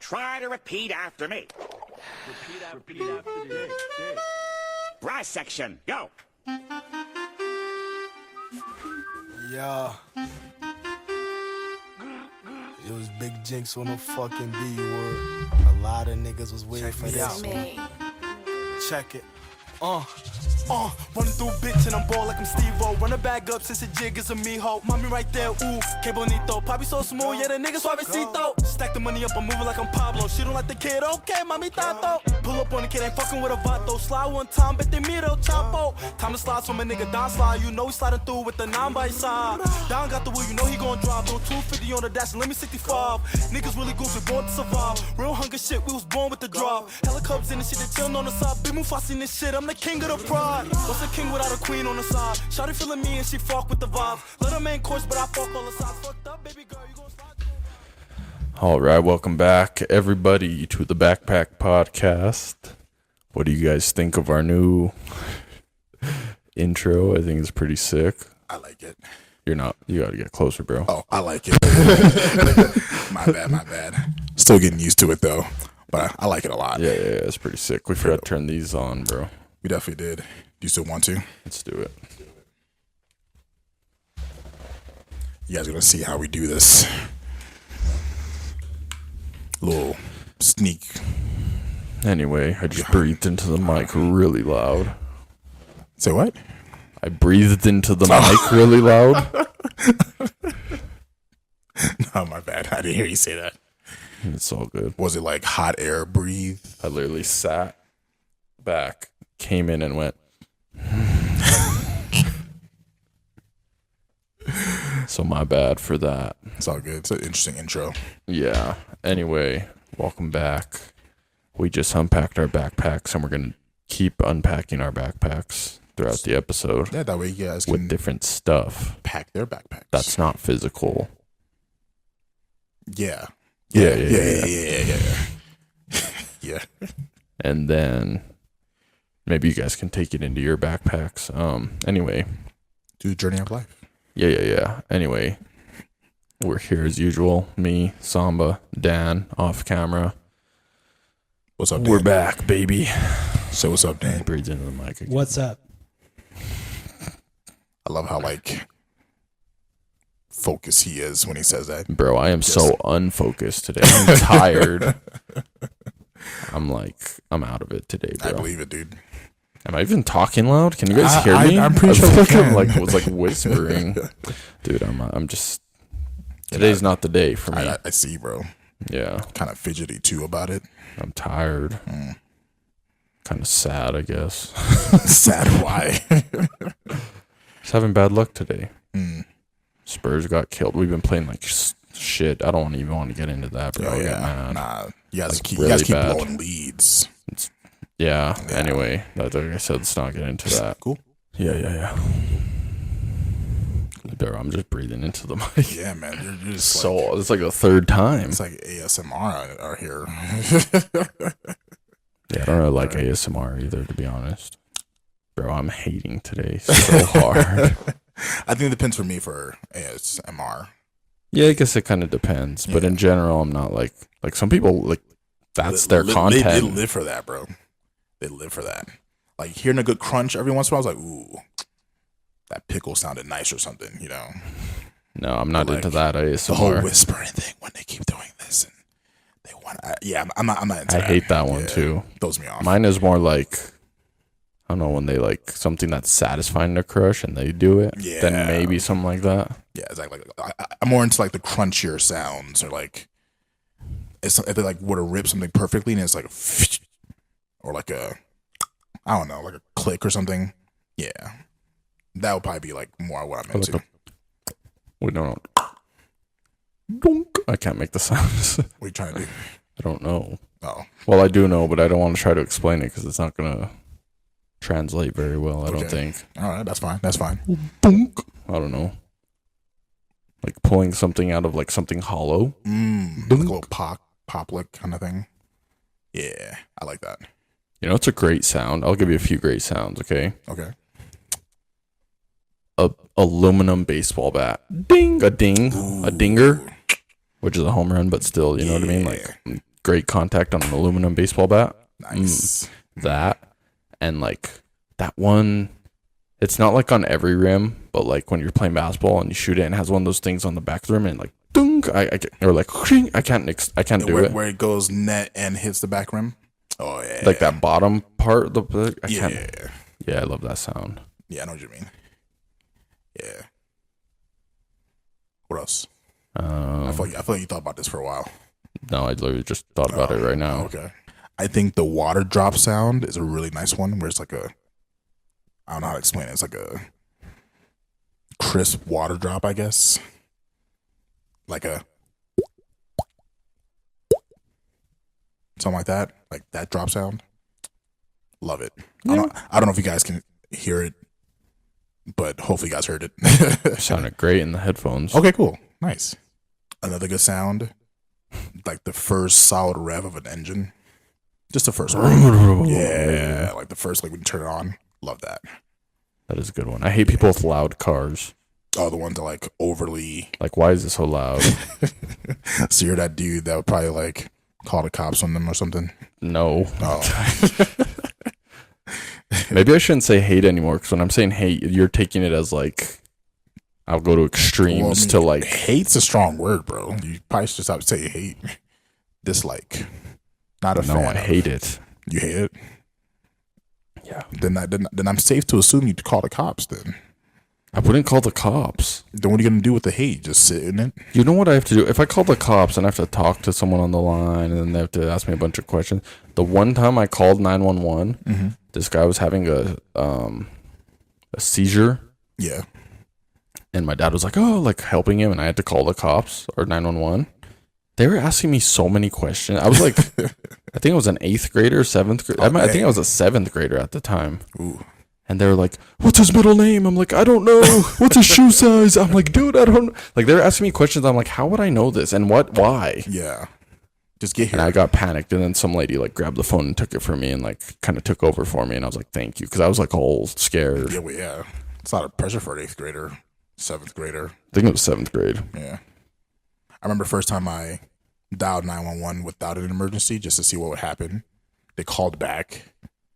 Try to repeat after me. Repeat after me. Brass section, go. Yeah. It was Big Jinx on the fucking B-word. A lot of niggas was waiting for this one. Check it. Running through bitch and I'm ball like I'm Steve-O. Run a bag up since the jig is a me ho. Mommy right there, ooh, que bonito. Poppy so smooth, yeah, the niggas suavecito. Stack the money up, I'm moving like I'm Pablo. She don't like the kid, okay, mami tato. Pull up on the kid, ain't fucking with a vato. Slide one time, bet they miro, chapo. Time to slide, so my nigga down slide. You know we sliding through with the 9 by side. Down got the wheel, you know he gon' drive. Throw 250 on the dash and let me 65. Niggas really goofy, born to survive. Real hunger shit, we was born with the drop. Helicopters in the shit, they chillin' on the side. Big Mufasa in this shit, I'm the king of the pride. What's a king without a queen on the side? Shawty feeling me and she fuck with the vibe. Let her main course, but I fuck all the sides. Fucked up, baby girl, you gon' slide. All right, welcome back, everybody, to the Backpack Podcast. What do you guys think of our new intro? I think it's pretty sick. I like it. You're not. You gotta get closer, bro. Oh, I like it. My bad. Still getting used to it, though. But I like it a lot. Yeah, it's pretty sick. We forgot to turn these on, bro. We definitely did. Do you still want to? Let's do it. You guys are going to see how we do this. Little sneak. Anyway, I just breathed into the mic really loud. Say what? I breathed into the mic really loud. No, my bad. I didn't hear you say that. It's all good. Was it like hot air breathe? I literally sat back, came in and went. So my bad for that. It's all good. It's an interesting intro. Yeah. Anyway, welcome back. We just unpacked our backpacks and we're going to keep unpacking our backpacks throughout the episode. Yeah, that way you guys can with different stuff. pack their backpacks. That's not physical. Yeah. Yeah. And then maybe you guys can take it into your backpacks. Anyway. Do the journey of life. Yeah. Anyway, we're here as usual. Me, Samba, Dan, off camera. What's up, Dan? We're back, baby. So what's up, Dan? Breathe into the mic again. What's up? I love how focused he is when he says that. Bro, I am so unfocused today. I'm tired. I'm out of it today, bro. I believe it, dude. Am I even talking loud? Can you guys hear me? I'm pretty sure we can. I was whispering. Dude, I'm just... Today's not the day for me. I see, bro. Yeah. Kind of fidgety, too, about it. I'm tired. Kind of sad, I guess. Sad why? Just having bad luck today. Spurs got killed. We've been playing like shit. I don't even want to get into that, bro. Oh, I get yeah. mad. Nah. You guys keep bad. blowing leads. Yeah. Anyway, like I said, let's not get into that. Cool. Yeah. Bro, I'm just breathing into the mic. Yeah, man. You're just So it's like the third time. It's like ASMR out here. Yeah, I don't really like ASMR either, to be honest. Bro, I'm hating today so hard. I think it depends for me for ASMR. Yeah, I guess it kind of depends. But in general, I'm not like some people, that's their content. They live for that, bro. They live for that. Like hearing a good crunch every once in a while, I was like, ooh, that pickle sounded nice or something, you know? No, I'm not into that ASMR. The whole whispering thing when they keep doing this and they want to, I'm not into that. I hate that one too. Throws me off. Mine is more like, I don't know, when they like something that's satisfying to crush and they do it. Yeah. Then maybe something like that. Yeah, exactly. I'm more into like the crunchier sounds or like, if they like were to rip something perfectly and it's like, or like a, I don't know, like a click or something. Yeah. That would probably be like more what I'm into. Wait, no. Donk. I can't make the sounds. What are you trying to do? I don't know. Oh. Well, I do know, but I don't want to try to explain it because it's not going to translate very well, I don't think. All right, that's fine. That's fine. Donk. I don't know. Like pulling something out of like something hollow. Like a little pop lick kind of thing. Yeah, I like that. You know, it's a great sound. I'll give you a few great sounds, okay? Okay. A aluminum baseball bat. Ding! A ding. Ooh. A dinger. Which is a home run, but still, you know what I mean? Like, great contact on an aluminum baseball bat. Nice. That and like that one. It's not like on every rim, but like when you're playing basketball and you shoot it and it has one of those things on the back of the rim and like dunk, or like I can't do it. Where it goes net and hits the back rim. Oh yeah. Like that bottom part. I Yeah. can't. Yeah, I love that sound. Yeah, I know what you mean. Yeah. What else? I feel like you thought about this for a while. No, I literally just thought about it right now. Okay. I think the water drop sound is a really nice one where it's like I don't know how to explain it. It's like a crisp water drop, I guess. Like a something like that. Like that drop sound. Love it. Yeah. I don't know if you guys can hear it, but hopefully you guys heard it. Sounded great in the headphones. Okay, cool. Nice. Another good sound. Like the first solid rev of an engine. Just the first one. Yeah. Like the first, like when you turn it on. Love that. That is a good one. I hate people with loud cars. Oh, the ones that like overly. Like, why is this so loud? So you're that dude that would probably like call the cops on them or something? No. Oh. Maybe I shouldn't say hate anymore, because when I'm saying hate, you're taking it as like, I'll go to extremes to like. Hate's a strong word, bro. You probably should stop saying hate. Dislike. Not a fan. No, I hate it. You hate it? Yeah. Then I'm safe to assume you'd call the cops then. I wouldn't call the cops. Then what are you going to do with the hate? Just sit in it? You know what I have to do? If I call the cops and I have to talk to someone on the line and then they have to ask me a bunch of questions. The one time I called 911, this guy was having a seizure. Yeah. And my dad was like, oh, like helping him. And I had to call the cops or 911. They were asking me so many questions. I was like, I think I was an 8th grader, 7th grader. I think I was a 7th grader at the time. Ooh. And they were like, what's his middle name? I'm like, I don't know. What's his shoe size? I'm like, dude, I don't know. Like, they were asking me questions. I'm like, how would I know this? And why? Yeah. Just get here. And I got panicked. And then some lady, like, grabbed the phone and took it from me and, like, kind of took over for me. And I was like, thank you. Because I was, like, all scared. Yeah, well, yeah. It's a lot of pressure for an 8th grader, 7th grader. I think it was 7th grade. Yeah. I remember the first time I dialed 911 without an emergency just to see what would happen. They called back.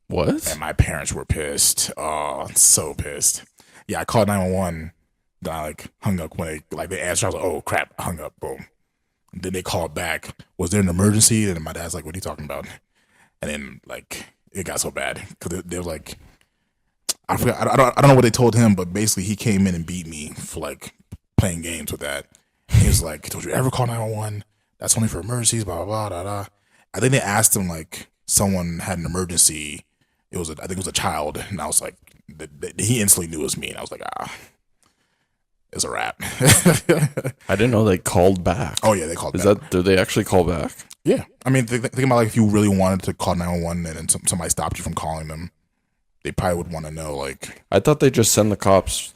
What? And my parents were pissed. Oh, so pissed. Yeah, I called 911. Then I like hung up when they answered. I was like, oh crap, I hung up. Boom. And then they called back. Was there an emergency? And my dad's like, what are you talking about? And then like it got so bad because they were like, I forgot. I don't know what they told him, but basically he came in and beat me for like playing games with that. And he was like, "Don't you ever call 911? That's only for emergencies." Blah blah blah. Da, da. I think they asked him like someone had an emergency. I think it was a child, and I was like, he instantly knew it was me, and I was like, it's a wrap. I didn't know they called back. Oh yeah, they called back. Did they actually call back? Yeah, I mean, think about like if you really wanted to call 911 and then somebody stopped you from calling them, they probably would want to know. Like, I thought they just send the cops.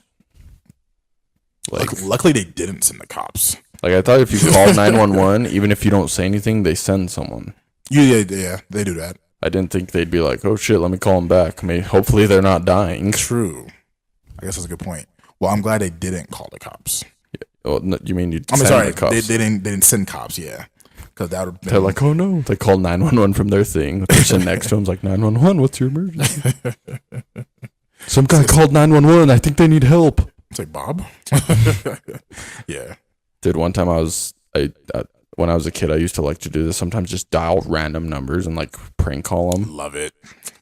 Like, luckily they didn't send the cops. Like, I thought if you called 911, even if you don't say anything, they send someone. Yeah, they do that. I didn't think they'd be like, oh shit, let me call them back. Hopefully they're not dying. True. I guess that's a good point. Well, I'm glad they didn't call the cops. Yeah. Well, no, you mean sorry, the cops? They didn't send cops. Yeah, because that would. They're like, oh no, they called 911 from their thing. The person next to him's like, 911, what's your emergency? Some guy called 911. I think they need help. It's like Bob. Yeah. Dude, one time when I was a kid, I used to like to do this. Sometimes just dial random numbers and like prank call them. Love it.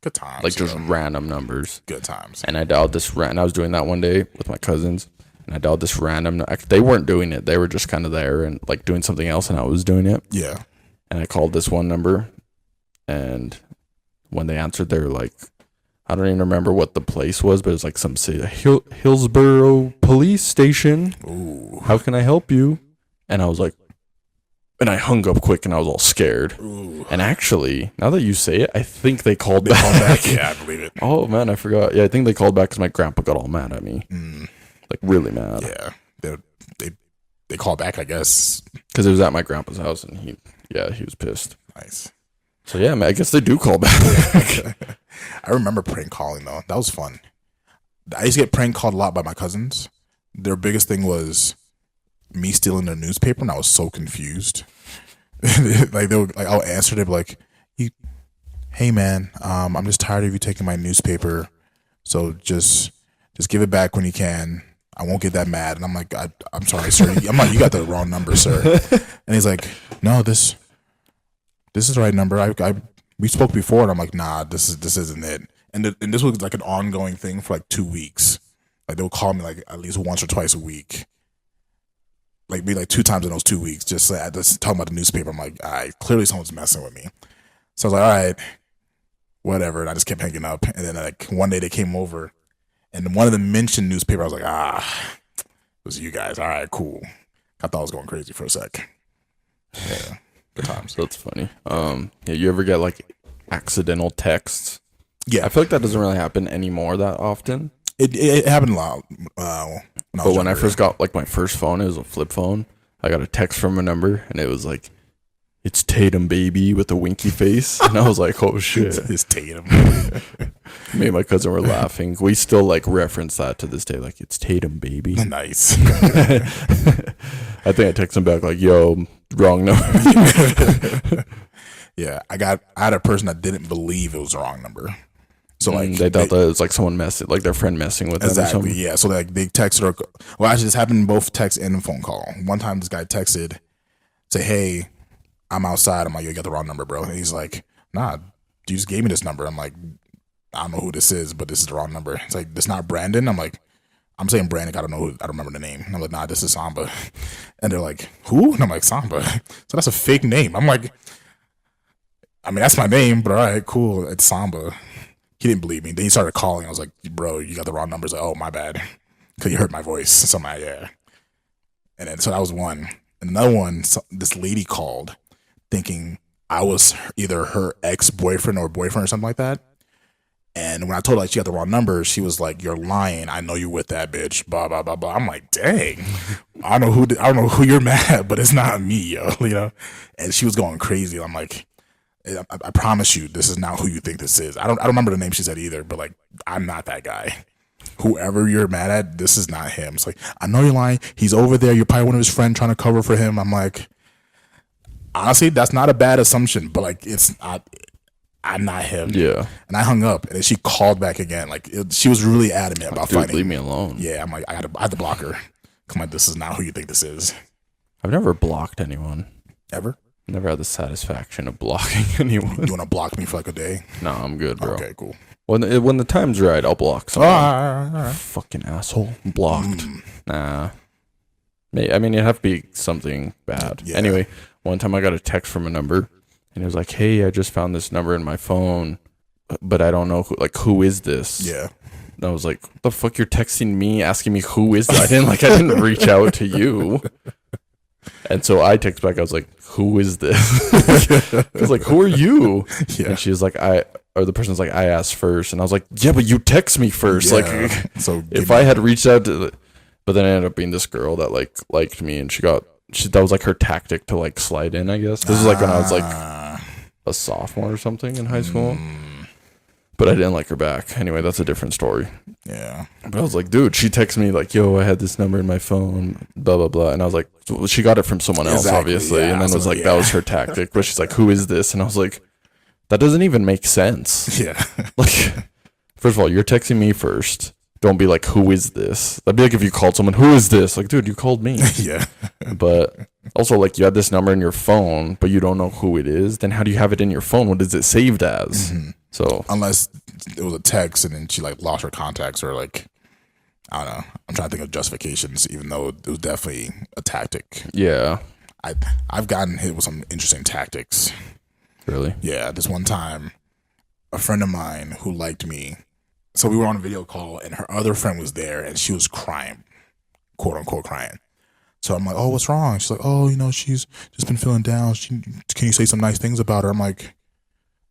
Good times. Like just random numbers. Good times. And I dialed this and I was doing that one day with my cousins. And I dialed this random. They weren't doing it. They were just kind of there and like doing something else, and I was doing it. Yeah. And I called this one number, and when they answered, they were like, I don't even remember what the place was, but it was like some city, Hillsborough Police Station. Ooh. How can I help you? And I was like, and I hung up quick, and I was all scared. Ooh. And actually, now that you say it, I think they called back. Yeah, I believe it. Oh man, I forgot. Yeah, I think they called back because my grandpa got all mad at me, like really mad. Yeah, they called back, I guess, because it was at my grandpa's house, and he was pissed. Nice. So yeah, man, I guess they do call back. I remember prank calling though. That was fun. I used to get prank called a lot by my cousins. Their biggest thing was me stealing their newspaper, and I was so confused. like I'll answer it like, hey man, I'm just tired of you taking my newspaper, so just give it back when you can. I won't get that mad. And I'm like, I'm sorry, sir. I'm like, you got the wrong number, sir. And he's like, no, this is the right number. We spoke before, and I'm like, nah, this isn't it. And this was like an ongoing thing for like 2 weeks. Like they would call me like at least once or twice a week. Like maybe like 2 times in those 2 weeks, just talking about the newspaper. I'm like, all right, clearly someone's messing with me. So I was like, all right, whatever. And I just kept hanging up. And then like one day they came over, and one of the mentioned newspaper, I was like, it was you guys. All right, cool. I thought I was going crazy for a sec. Yeah, good times. That's funny. Yeah, you ever get like accidental texts? Yeah, I feel like that doesn't really happen anymore that often. It happened a lot. When I first got like my first phone, it was a flip phone. I got a text from a number, and it was like, "It's Tatum, baby," with a winky face, and I was like, "Oh shit!" It's Tatum. Me and my cousin were laughing. We still like reference that to this day, like, "It's Tatum, baby." Nice. I think I texted him back like, "Yo, wrong number." Yeah, I had a person that didn't believe it was the wrong number. So like they thought that it was like someone messing, like their friend messing with them. Exactly. Yeah. So like they texted her. Well, actually, this happened in both text and phone call. One time, this guy texted, say, "Hey, I'm outside." I'm like, "You got the wrong number, bro." And he's like, "Nah, you just gave me this number." I'm like, "I don't know who this is, but this is the wrong number." It's like, "This not Brandon." I'm like, "I'm saying Brandon. I don't know who. I don't remember the name." And I'm like, "Nah, this is Samba." And they're like, "Who?" And I'm like, "Samba." So that's a fake name. I'm like, I mean, that's my name, but all right, cool. It's Samba. He didn't believe me. Then he started calling. I was like, "Bro, you got the wrong numbers." Like, "Oh, my bad." Because you heard my voice. So I'm like, yeah. And then so that was one. And another one, this lady called thinking I was either her ex-boyfriend or boyfriend or something like that. And when I told her like she got the wrong number, she was like, "You're lying. I know you with that bitch." Blah blah blah blah. I'm like, dang. I don't know who you're mad at, but it's not me, yo. You know. And she was going crazy. I'm like, I promise you, this is not who you think this is. I don't remember the name she said either, but like, I'm not that guy. Whoever you're mad at, this is not him. It's like, I know you're lying. He's over there. You're probably one of his friends trying to cover for him. I'm like, honestly, that's not a bad assumption, but like, I'm not him. Yeah. And I hung up, and then she called back again. Like, she was really adamant about fighting. Leave me alone. Yeah, I'm like, I had to block her. Come on, this is not who you think this is. I've never blocked anyone. Ever? Never had the satisfaction of blocking anyone. You want to block me for like a day? No, I'm good, bro. Okay, cool. When the time's right, I'll block someone. All right. Fucking asshole. Blocked. Nah. I mean, it'd have to be something bad. Yeah. Anyway, one time I got a text from a number, and it was like, "Hey, I just found this number in my phone, but I don't know who is this?" Yeah. And I was like, "What the fuck? You're texting me, asking me who is this?" I didn't reach out to you. And so I text back, I was like, "Who is this?" I was like, "Who are you?" Yeah. And she was like, the person's like, "I asked first." And I was like, "Yeah, but you text me first." Yeah. Like, So if I had reached out but then it ended up being this girl that liked me, and that was like her tactic to like slide in, I guess. This is like when I was like a sophomore or something in high school. But I didn't like her back. Anyway, that's a different story. Yeah. But I was like, dude, she texted me like, "Yo, I had this number in my phone, blah, blah, blah." And I was like, well, she got it from someone else, Exactly, obviously. yeah. And then was like, that was her tactic. But she's like, "Who is this?" And I was like, that doesn't even make sense. Yeah. Like, first of all, you're texting me first. Don't be like, "Who is this?" That'd be like if you called someone, "Who is this?" Like, dude, you called me. Yeah. But also, like, you had this number in your phone, but you don't know who it is. Then how do you have it in your phone? What is it saved as? Mm-hmm. So unless it was a text and then she like lost her contacts, or like, I don't know. I'm trying to think of justifications, even though it was definitely a tactic. yeah, I've gotten hit with some interesting tactics. really. Yeah, this one time, a friend of mine who liked me, so we were on a video call and her other friend was there and she was crying, quote unquote crying. So I'm like, "Oh, what's wrong?" She's like, "Oh, she's just been feeling down. Can you say some nice things about her?" I'm like,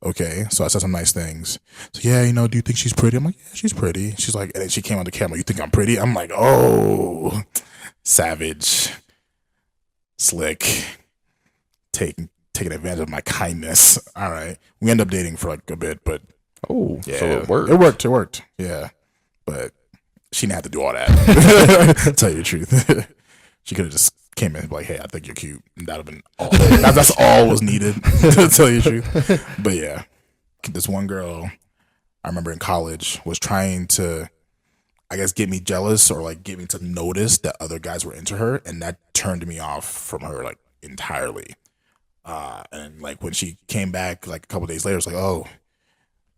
okay. So I said some nice things. So yeah, do you think she's pretty? I'm like, "Yeah, she's pretty." She's like, and then she came on the camera, "You think I'm pretty?" I'm like, oh, savage, slick, taking advantage of my kindness. All right. We end up dating for like a bit, but Oh, yeah, so it worked. It worked. Yeah. But she didn't have to do all that. Tell you the truth. She could have just came in like, hey, I think you're cute. And that'd have been all. That's all was needed to tell you the truth. But yeah, this one girl I remember in college was trying to, I guess, get me jealous or like get me to notice that other guys were into her, and that turned me off from her like entirely. And like when she came back like a couple days later, it's like, oh,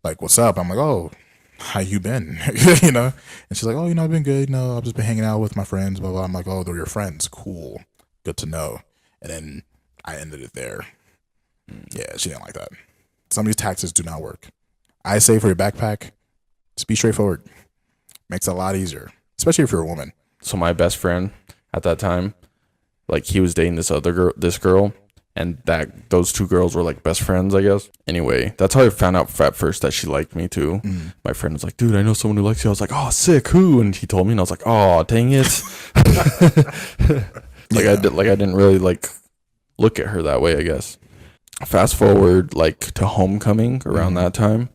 like what's up? I'm like, oh, how you been? You know? And she's like, oh, I've been good. No, I've just been hanging out with my friends. Blah blah. I'm like, oh, they're your friends. Cool, good to know. And then I ended it there. Yeah, she didn't like that. Some of these taxes do not work. I say for your backpack, just be straightforward. Makes it a lot easier, especially if you're a woman. So my best friend at that time, like he was dating this girl, and those two girls were like best friends, I guess. Anyway, that's how I found out at first that she liked me too. My friend was like, dude, I know someone who likes you. I was like, oh, sick, who? And he told me, and I was like, oh, dang it. I didn't really like look at her that way, I guess. Fast forward like to homecoming around that time,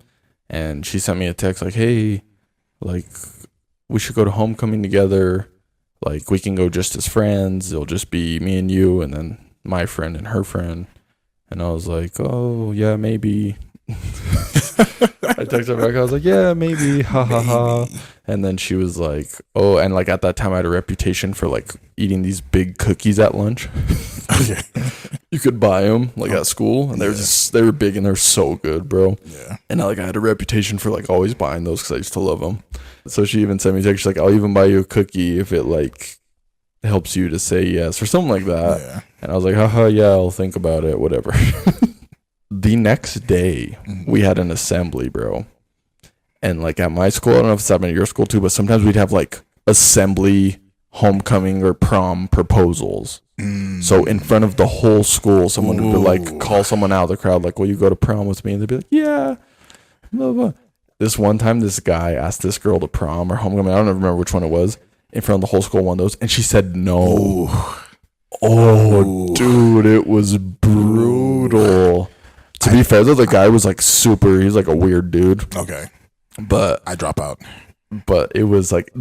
and she sent me a text like, hey, like we should go to homecoming together. Like we can go just as friends. It'll just be me and you, and then my friend and her friend. And I was like, oh yeah, maybe. I texted her back. I was like, yeah, maybe. Ha ha ha. And then she was like, oh, and like at that time I had a reputation for like eating these big cookies at lunch. You could buy them like at school, and they were big and they're so good, bro. Yeah. And I had a reputation for like always buying those because I used to love them. So she even sent me a text. She's like, I'll even buy you a cookie if it like helps you to say yes or something like that. Yeah. And I was like, haha, yeah, I'll think about it, whatever. The next day, we had an assembly, bro. And like at my school, I don't know if it's happened at your school too, but sometimes we'd have like assembly, homecoming, or prom proposals. So in front of the whole school, someone would be like, call someone out of the crowd, like, will you go to prom with me? And they'd be like, yeah. Blah, blah. This one time, this guy asked this girl to prom or homecoming. I don't remember which one it was. In front of the whole school, one of those. And she said no. Oh, dude, it was brutal. To be fair, though, the guy was like he's like a weird dude. Okay. But I drop out. But it was like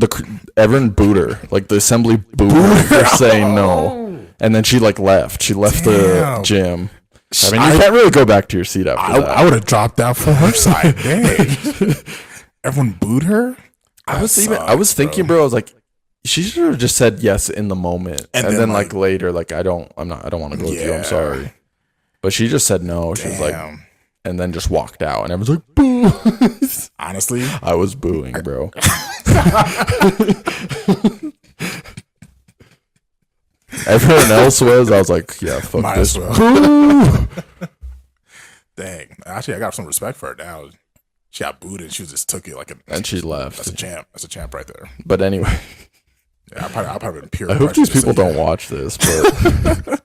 everyone booed her. Like the assembly booed her for saying no. And then she like left. She left the gym. I mean, you can't really go back to your seat after that. I would have dropped out from her side. Dang. Everyone booed her? I was thinking, bro, I was like, she should have just said yes in the moment. And then like later, like I don't want to go with you. I'm sorry. But she just said no. She was like, and then just walked out. And everyone's like, boo. Honestly, I was booing, bro. Everyone else was. I was like, yeah, fuck might this. Well. Dang. Actually, I got some respect for her now. She got booed and she just took it like and she left. That's a champ. That's a champ right there. But anyway. Yeah, I'll probably been pure. I hope these people don't watch this, but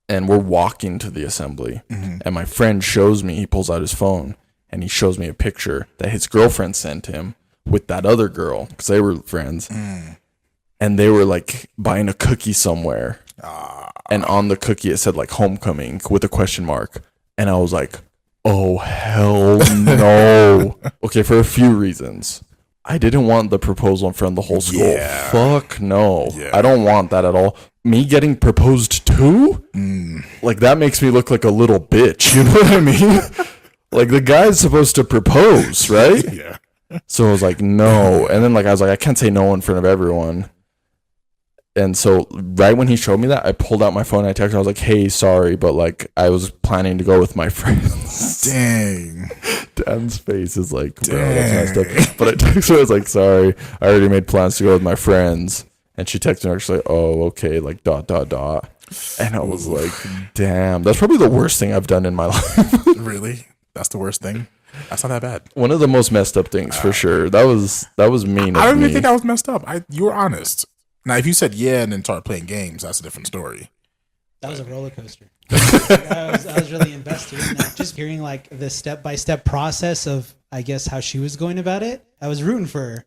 and we're walking to the assembly, and my friend shows me, he pulls out his phone, and he shows me a picture that his girlfriend sent him with that other girl, because they were friends, and they were like buying a cookie somewhere, and on the cookie it said like homecoming with a question mark, and I was like, oh hell no. Okay, for a few reasons. I didn't want the proposal in front of the whole school. Yeah. Fuck no. Yeah. I don't want that at all. Me getting proposed to? Like, that makes me look like a little bitch. You know what I mean? Like, the guy's supposed to propose, right? Yeah. So I was like, no. And then, like, I was like, I can't say no in front of everyone. And so right when he showed me that, I pulled out my phone. I texted him. I was like, hey, sorry, but, like, I was planning to go with my friends. Dang. Dan's face is like, bro, that's messed up. But I texted her. I was like, sorry, I already made plans to go with my friends. And she texted me. She's like, oh, okay, like, ... And I was like, damn. That's probably the worst thing I've done in my life. Really? That's the worst thing? That's not that bad. One of the most messed up things, for sure. That was mean. I don't even think that was messed up. You were honest. Now, if you said yeah and then started playing games, that's a different story. That was a roller coaster. I was really invested in that. Just hearing like the step-by-step process of, I guess, how she was going about it. I was rooting for her.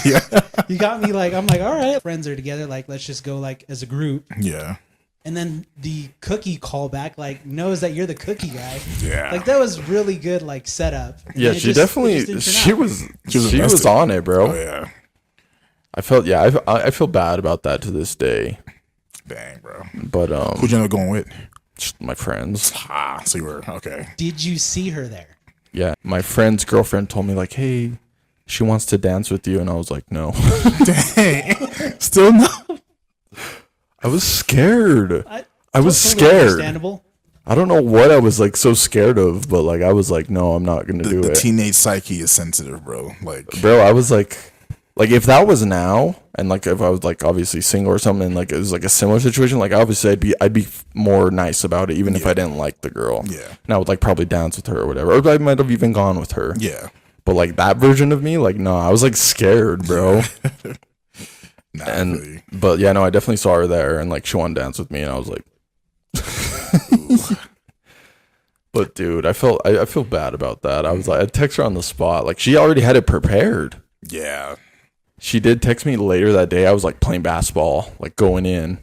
Yeah. You got me like, I'm like, all right, friends are together. Like, let's just go like as a group. Yeah. And then the cookie callback, like, knows that you're the cookie guy. Yeah. Like, that was really good, like, setup. And yeah, she definitely, she was on it, bro. Oh, yeah. I feel bad about that to this day. Dang, bro. But Who'd you end up going with? just my friends. So you were okay. Did you see her there? Yeah, my friend's girlfriend told me like, "Hey, she wants to dance with you," and I was like, "No." Dang. Still no. I was scared. I was Totally scared. Understandable. I don't know what I was like so scared of, but like I was like, "No, I'm not gonna do The it." teenage psyche is sensitive, bro. Like, Bro, I was like if that was now, and like if I was like obviously single or something, and like it was like a similar situation, like obviously I'd be more nice about it, even if I didn't like the girl. Yeah. And I would like probably dance with her or whatever, or I might have even gone with her. yeah. But like that version of me, like no, I was like scared, bro. Nah, I feel you. But yeah, no, I definitely saw her there, and like she wanted to dance with me, and I was like, but dude, I feel bad about that. I was like, I text her on the spot, like she already had it prepared. Yeah. She did text me later that day. I was like playing basketball, like going in,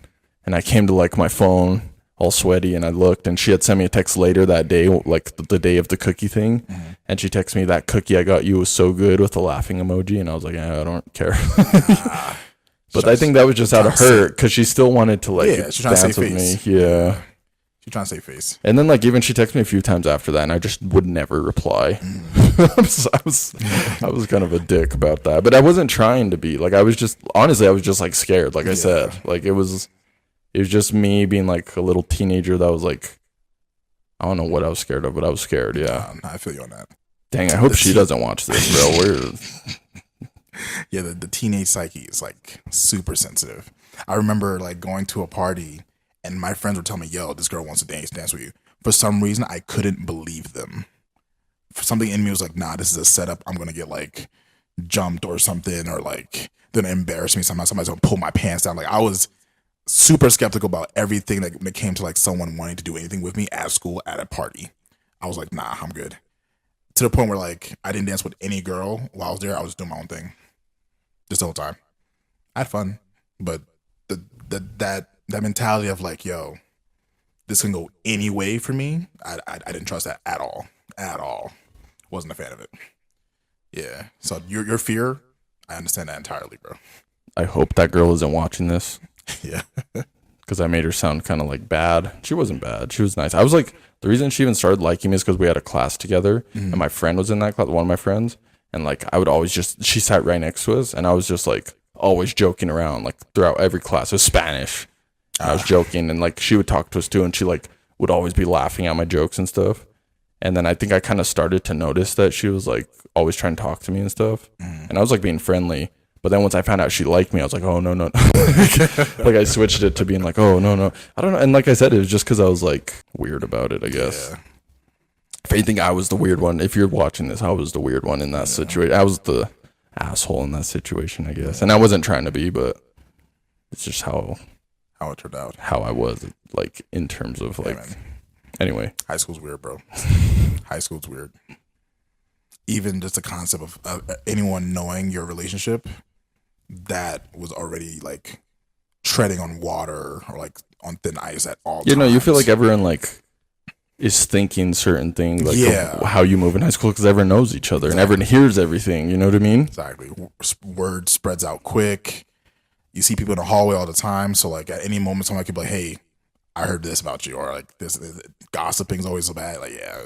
and I came to like my phone all sweaty, and I looked, and she had sent me a text later that day, like the day of the cookie thing, and she texted me, "That cookie I got you was so good," with a laughing emoji, and I was like, I don't care. But I think that was just out of hurt because she still wanted to like Yeah, she's trying to dance save with face. me. Yeah. She's trying to save face. And then like even she texted me a few times after that, and I just would never reply. I was kind of a dick about that, but I wasn't trying to be. Like I was just honestly, I was just like scared. Like I said, like it was just me being like a little teenager that was like, I don't know what I was scared of, but I was scared. Yeah. I feel you on that. Dang, I hope she doesn't watch this, bro. Yeah, the teenage psyche is like super sensitive. I remember like going to a party and my friends would tell me, "Yo, this girl wants to dance with you." For some reason, I couldn't believe them. For something in me was like, "Nah, this is a setup. I'm gonna get like jumped or something, or like they're gonna embarrass me somehow. Somebody's gonna pull my pants down." Like I was super skeptical about everything that when it came to like someone wanting to do anything with me at school at a party. I was like, "Nah, I'm good." To the point where like I didn't dance with any girl while I was there. I was doing my own thing. Just the whole time. I had fun, but that mentality of like, yo, this can go any way for me, I didn't trust that at all. Wasn't a fan of it. Yeah. So your fear, I understand that entirely, bro. I hope that girl isn't watching this. Yeah. Because I made her sound kind of like bad. She wasn't bad. She was nice. I was like, the reason she even started liking me is because we had a class together, and my friend was in that class, one of my friends. And like I would always she sat right next to us, and I was just like always joking around like throughout every class. It was Spanish. And I was joking, and like she would talk to us too, and she like would always be laughing at my jokes and stuff. And then I think I kind of started to notice that she was like always trying to talk to me and stuff. And I was like being friendly. But then once I found out she liked me, I was like, oh, no. Like I switched it to being like, oh, no. I don't know. And like I said, it was just because I was like weird about it, I guess. Yeah. If anything, I was the weird one. If you're watching this, I was the weird one in that situation. I was the asshole in that situation, I guess. And I wasn't trying to be, but it's just how It turned out. how I was, like, in terms of, like, man. anyway. High school's weird, bro. High school's weird. Even just the concept of anyone knowing your relationship, that was already like treading on water or like on thin ice at all times. You know, you feel like everyone, like, is thinking certain things, like how you move in high school, because everyone knows each other and everyone hears everything. You know what I mean? Exactly. Word spreads out quick. You see people in the hallway all the time. So like at any moment, someone could be like, "Hey, I heard this about you," or like this gossiping's always so bad. Like, yeah,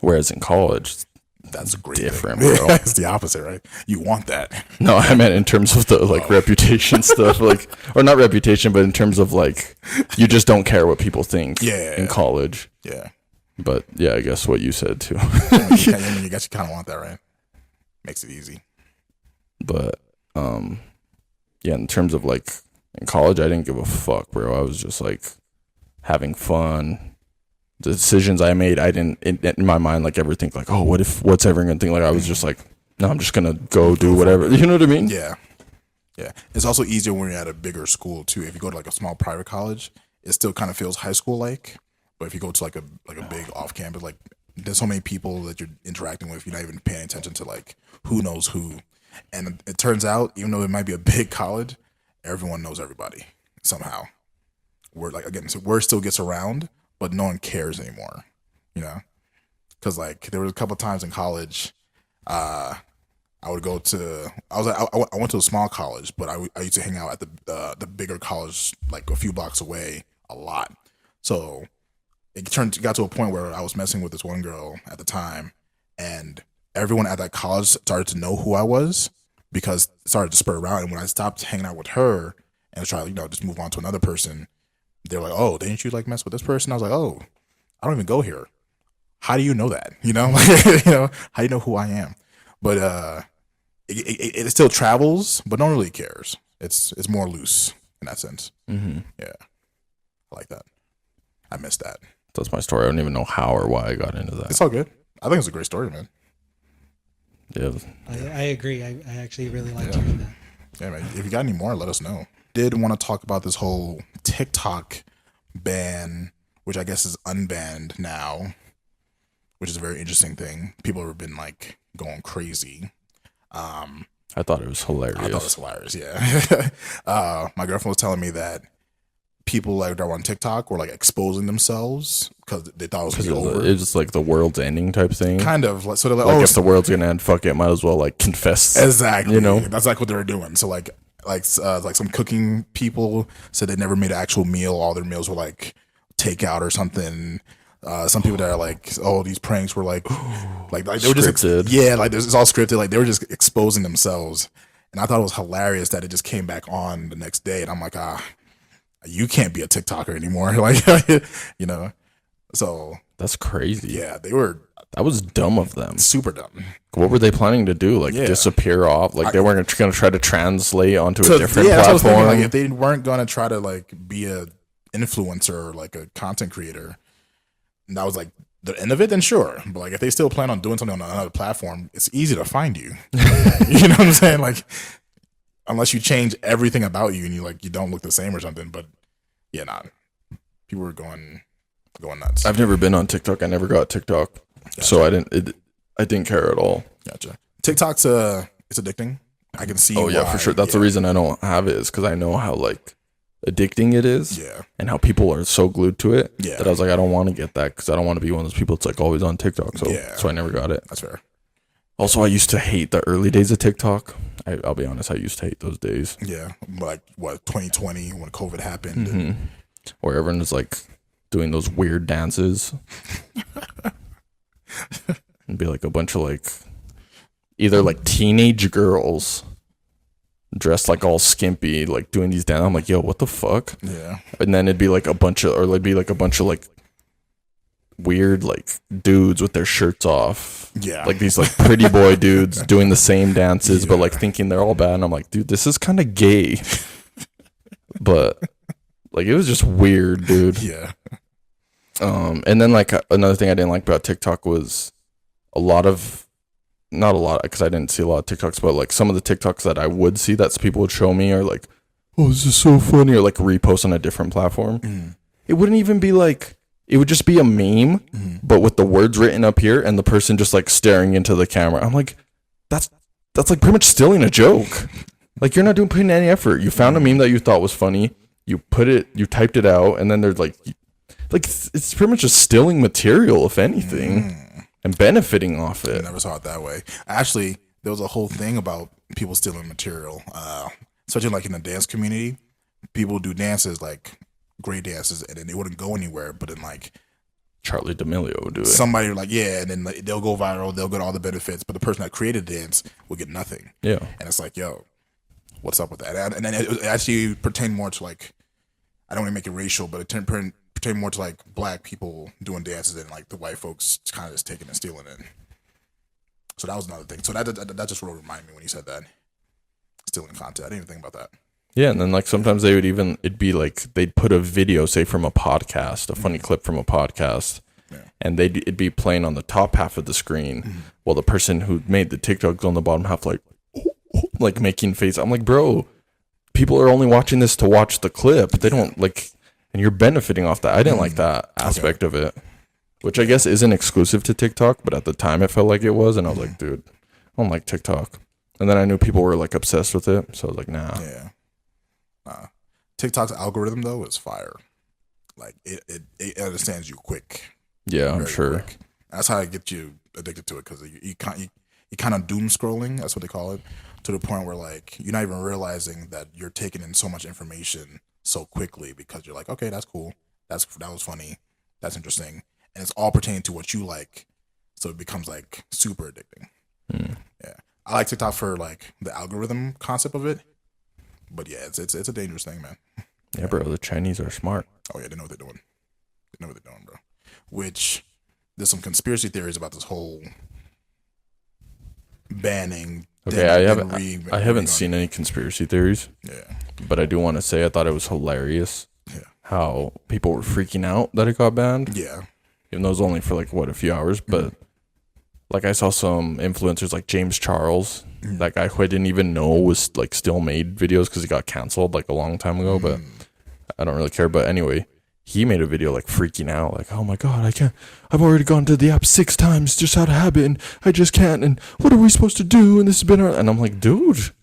Whereas in college, that's a great different, thing. bro. It's the opposite, right? You want that. no, I meant in terms of the like reputation stuff, like, or not reputation, but in terms of like, you just don't care what people think. In college. Yeah. But yeah, I guess what you said too. You guess you kind of want that, right? Makes it easy. But yeah, in terms of like in college, I didn't give a fuck, bro. I was just like having fun. The decisions I made, I didn't in my mind like ever think like, oh, what's everyone gonna think? Like I was just like, no, I'm just gonna go do whatever. You know what I mean? Yeah. It's also easier when you're at a bigger school too. If you go to like a small private college, it still kind of feels high school like. But if you go to like a big off campus, like there's so many people that you're interacting with, you're not even paying attention to like who knows who. And it turns out, even though it might be a big college, everyone knows everybody somehow. Word, like again, so word still gets around, but no one cares anymore, you know? Because like there was a couple times in college, I I would go to. I went to a small college, but I used to hang out at the bigger college, like a few blocks away, a lot. So it got to a point where I was messing with this one girl at the time, and everyone at that college started to know who I was because it started to spread around. And when I stopped hanging out with her and try, just move on to another person, they're like, "Oh, didn't you like mess with this person?" I was like, "Oh, I don't even go here. How do you know that? How do you know who I am?" But it still travels, but no one really cares. It's more loose in that sense. Mm-hmm. Yeah, I like that. I miss that. That's my story. I don't even know how or why I got into that. It's all good. I think it's a great story, man. Yeah, I agree. I actually really liked hearing that. Yeah, man. If you got any more, let us know. Did want to talk about this whole TikTok ban, which I guess is unbanned now, which is a very interesting thing. People have been like going crazy. I thought it was hilarious. I thought it was hilarious. Yeah. My girlfriend was telling me that people like that were on TikTok were like exposing themselves because they thought it was gonna be over. It was just like the world's ending type thing. Kind of. So they're like, like if the world's gonna end, fuck it, might as well like confess. Exactly. That's like what they were doing. So like some cooking people said they never made an actual meal. All their meals were like takeout or something. Some people that are like, oh, these pranks were like they were scripted. Just like it's all scripted. Like they were just exposing themselves, and I thought it was hilarious that it just came back on the next day, and I'm like, you can't be a TikToker anymore, like So that's crazy. Yeah, they were. That was dumb of them. Super dumb. What were they planning to do? Like disappear off? Like they weren't going to try to translate onto a different platform. That's what I was thinking, like if they weren't going to try to like be a influencer or like a content creator, and that was like the end of it, then sure. But like if they still plan on doing something on another platform, it's easy to find you. You know what I'm saying? Like unless you change everything about you and you don't look the same or something. But yeah, people were going nuts. I've never been on TikTok. I never got TikTok, so I didn't care at all. Gotcha. TikTok's it's addicting. I can see. Oh yeah, for sure. That's the reason I don't have it, is because I know how like addicting it is. Yeah. And how people are so glued to it. Yeah. That I was like, I don't want to get that because I don't want to be one of those people that's like always on TikTok. So I never got it. That's fair. Also, I used to hate the early days of TikTok. I'll be honest, I used to hate those days. Yeah, like 2020 when COVID happened, mm-hmm. Where everyone was like doing those weird dances. And be like a bunch of like either like teenage girls dressed like all skimpy, like doing these dances. I'm like, yo, what the fuck? Yeah. And then it'd be like a bunch of like weird like dudes with their shirts off. Yeah. Like these like pretty boy dudes doing the same dances, but like thinking they're all bad. And I'm like, dude, this is kind of gay. But like it was just weird, dude. Yeah. And then like another thing I didn't like about TikTok was not a lot, because I didn't see a lot of TikToks, but like some of the TikToks that I would see that people would show me are like, oh, this is so funny, or like repost on a different platform. Mm. It wouldn't even be like, it would just be a meme, but with the words written up here and the person just like staring into the camera. I'm like, that's like pretty much stealing a joke. Like you're not putting any effort. You found a meme that you thought was funny. You typed it out, and then there's like it's pretty much just stealing material, if anything, and benefiting off it. I never saw it that way. Actually, there was a whole thing about people stealing material, especially like in the dance community. People do dances, like great dances, and then they wouldn't go anywhere. But then like Charlie D'Amelio would do it. Somebody like, yeah, and then like, they'll go viral. They'll get all the benefits, but the person that created the dance will get nothing. Yeah, and it's like, yo, what's up with that? And then it actually pertained more to like, I don't want to make it racial, but it pertained more to like black people doing dances and like the white folks kind of just taking and stealing it. So that was another thing. So that just really reminded me when you said that, stealing content. I didn't even think about that. Yeah, and then like sometimes it'd be like they'd put a video, say from a podcast, a funny clip from a podcast, and it'd be playing on the top half of the screen, while the person who made the TikTok's on the bottom half, like making face. I'm like, bro, people are only watching this to watch the clip. They don't like, and you're benefiting off that. I didn't like that aspect of it, which I guess isn't exclusive to TikTok, but at the time it felt like it was, and I was like, dude, I don't like TikTok. And then I knew people were like obsessed with it, so I was like, nah. Yeah. TikTok's algorithm though is fire. Like it understands you quick. Yeah, I'm sure. Quick. That's how it gets you addicted to it, because you you kind of doom scrolling. That's what they call it. To the point where like you're not even realizing that you're taking in so much information so quickly because you're like, okay, that's cool. That was funny. That's interesting. And it's all pertaining to what you like. So it becomes like super addicting. Yeah. I like TikTok for like the algorithm concept of it. But yeah, it's a dangerous thing, man. Yeah, bro. The Chinese are smart. Oh yeah, they know what they're doing. They know what they're doing, bro. Which there's some conspiracy theories about this whole banning. Okay, I haven't seen any conspiracy theories. Yeah. But I do want to say I thought it was hilarious how people were freaking out that it got banned. Yeah. Even though it was only for like a few hours, but like I saw some influencers like James Charles, that guy who I didn't even know was like still made videos because he got canceled like a long time ago, but I don't really care. But anyway, he made a video like freaking out, like, oh my God, I can't, I've already gone to the app 6 times just out of habit and I just can't, and what are we supposed to do? And this has been and I'm like, dude,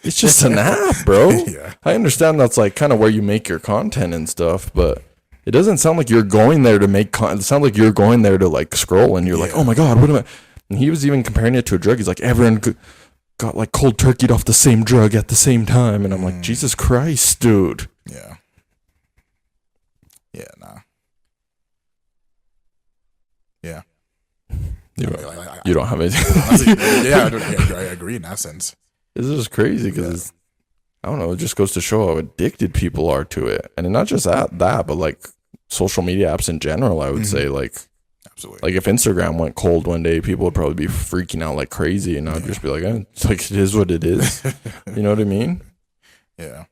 it's just an app, bro. Yeah. I understand that's like kind of where you make your content and stuff, but it doesn't sound like you're going there to make content. It sounds like you're going there to like scroll and you're like, oh my God, what am I? And he was even comparing it to a drug. He's like, everyone got like cold turkeyed off the same drug at the same time. And I'm like, Jesus Christ, dude. Yeah. Yeah, nah. Yeah. You don't have anything. Honestly, yeah, I agree in that sense. This is just crazy because I don't know. It just goes to show how addicted people are to it, and not just that, but like social media apps in general. I would say like, absolutely. Like if Instagram went cold one day, people would probably be freaking out like crazy, and I'd just be like, it's like it is what it is. You know what I mean? Yeah.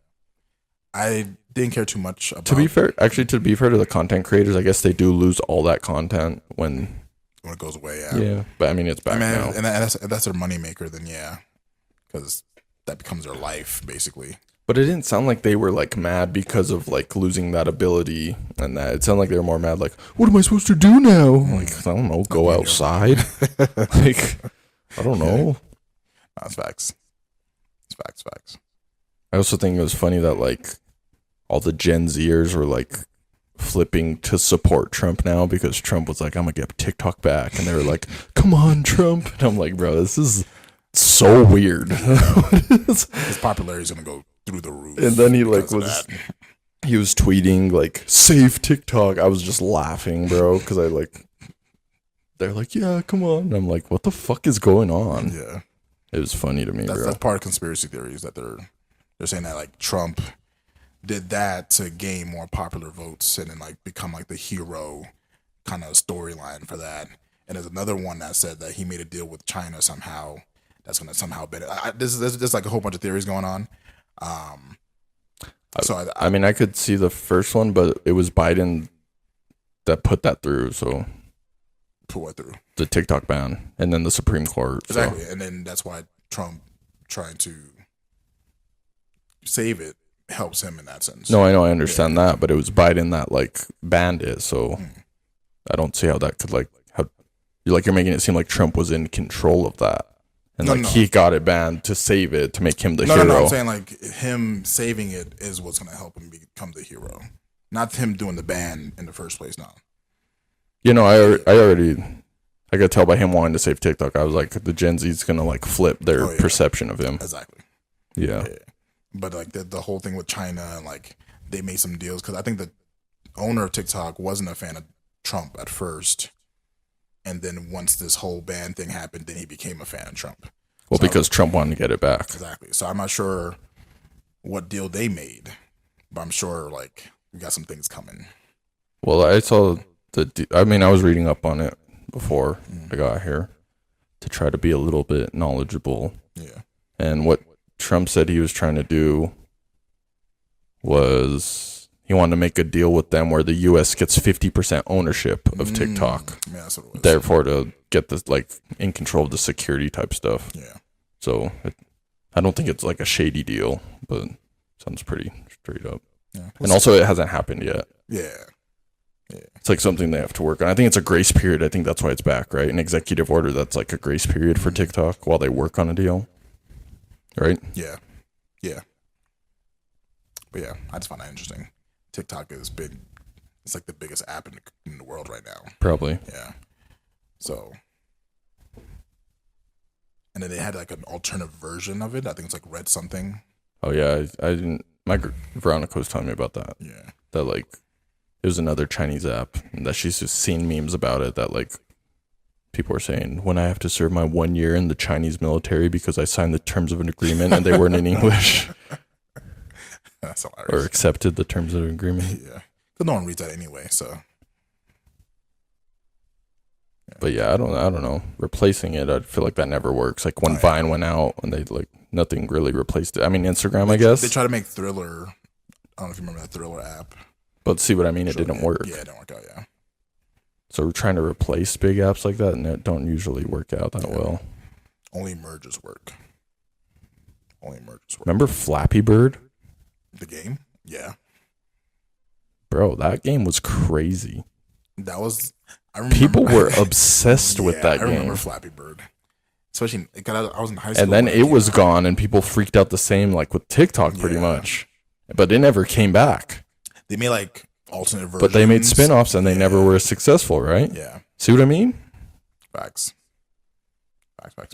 I didn't care too much about. To be fair to the content creators, I guess they do lose all that content when it goes away. Yeah. Yeah, but I mean it's back now, and that's their moneymaker. Then yeah, because that becomes their life basically. But it didn't sound like they were like mad because of like losing that ability and that. It sounded like they were more mad like, what am I supposed to do now? Like, I don't know, go outside. Like, I don't know. That's facts. It's facts. I also think it was funny that like all the Gen Zers were like flipping to support Trump now because Trump was like, I'm gonna get TikTok back, and they were like, come on, Trump. And I'm like, bro, this is so weird. His popularity is gonna go through the roof. And then he like he was tweeting like, save TikTok. I was just laughing, bro, because they're like, yeah, come on. And I'm like, what the fuck is going on? Yeah, it was funny to me, bro. That's part of conspiracy theories that they're saying that like Trump did that to gain more popular votes and then like become like the hero kind of storyline for that. And there's another one that said that he made a deal with China somehow that's going to somehow benefit. There's like a whole bunch of theories going on. So I mean, I could see the first one, but it was Biden that put that through. So put what through? The TikTok ban, and then the Supreme Court. Exactly, so. And then that's why Trump trying to save it helps him in that sense. No, I know, I understand that, but it was Biden that like banned it. So I don't see how that could like you're making it seem like Trump was in control of that. And he got it banned to save it, to make him the hero. No, I'm saying like him saving it is what's going to help him become the hero. Not him doing the ban in the first place, no. You know, I could tell by him wanting to save TikTok. I was like, the Gen Z's going to like flip their perception of him. Exactly. Yeah. But like the whole thing with China, and like they made some deals because I think the owner of TikTok wasn't a fan of Trump at first. And then once this whole ban thing happened, then he became a fan of Trump. Well, because Trump wanted to get it back. Exactly. So I'm not sure what deal they made, but I'm sure like we got some things coming. Well, I saw I was reading up on it before I got here to try to be a little bit knowledgeable. Yeah. And what Trump said he was trying to do was he wanted to make a deal with them where the U.S. gets 50% ownership of TikTok. Yeah, that's what it was. Therefore, to get this like in control of the security type stuff. Yeah. So I don't think it's like a shady deal, but it sounds pretty straight up. Yeah. And also, it hasn't happened yet. Yeah. It's like something they have to work on. I think it's a grace period. I think that's why it's back, right? An executive order that's like a grace period for TikTok while they work on a deal. Right? Yeah. But yeah, I just find that interesting. TikTok is big. It's like the biggest app in the world right now. Probably. Yeah. So and then they had like an alternative version of it. I think it's like Red something. Oh yeah, I didn't. Veronica was telling me about that. Yeah. That like it was another Chinese app and that she's just seen memes about it. That like people were saying when I have to serve my 1 year in the Chinese military because I signed the terms of an agreement and they weren't in English. That's hilarious. Or accepted the terms of an agreement. Yeah, because no one reads that anyway. So. But yeah, I don't know. Replacing it, I feel like that never works. Like when Vine went out and they like nothing really replaced it. I mean, Instagram, I guess. They try to make Thriller. I don't know if you remember that Thriller app. But see what I mean? It didn't work. Yeah, it didn't work out, yeah. So we're trying to replace big apps like that and it don't usually work out that well. Only merges work. Remember Flappy Bird? The game? Yeah. Bro, that game was crazy. That was... I remember, people were obsessed with that game. I remember Flappy Bird. Especially, because I was in high school. And then it was gone and people freaked out the same like with TikTok pretty much. But it never came back. They made like alternate versions. But they made spin-offs and they never were successful, right? Yeah. See what I mean? Facts.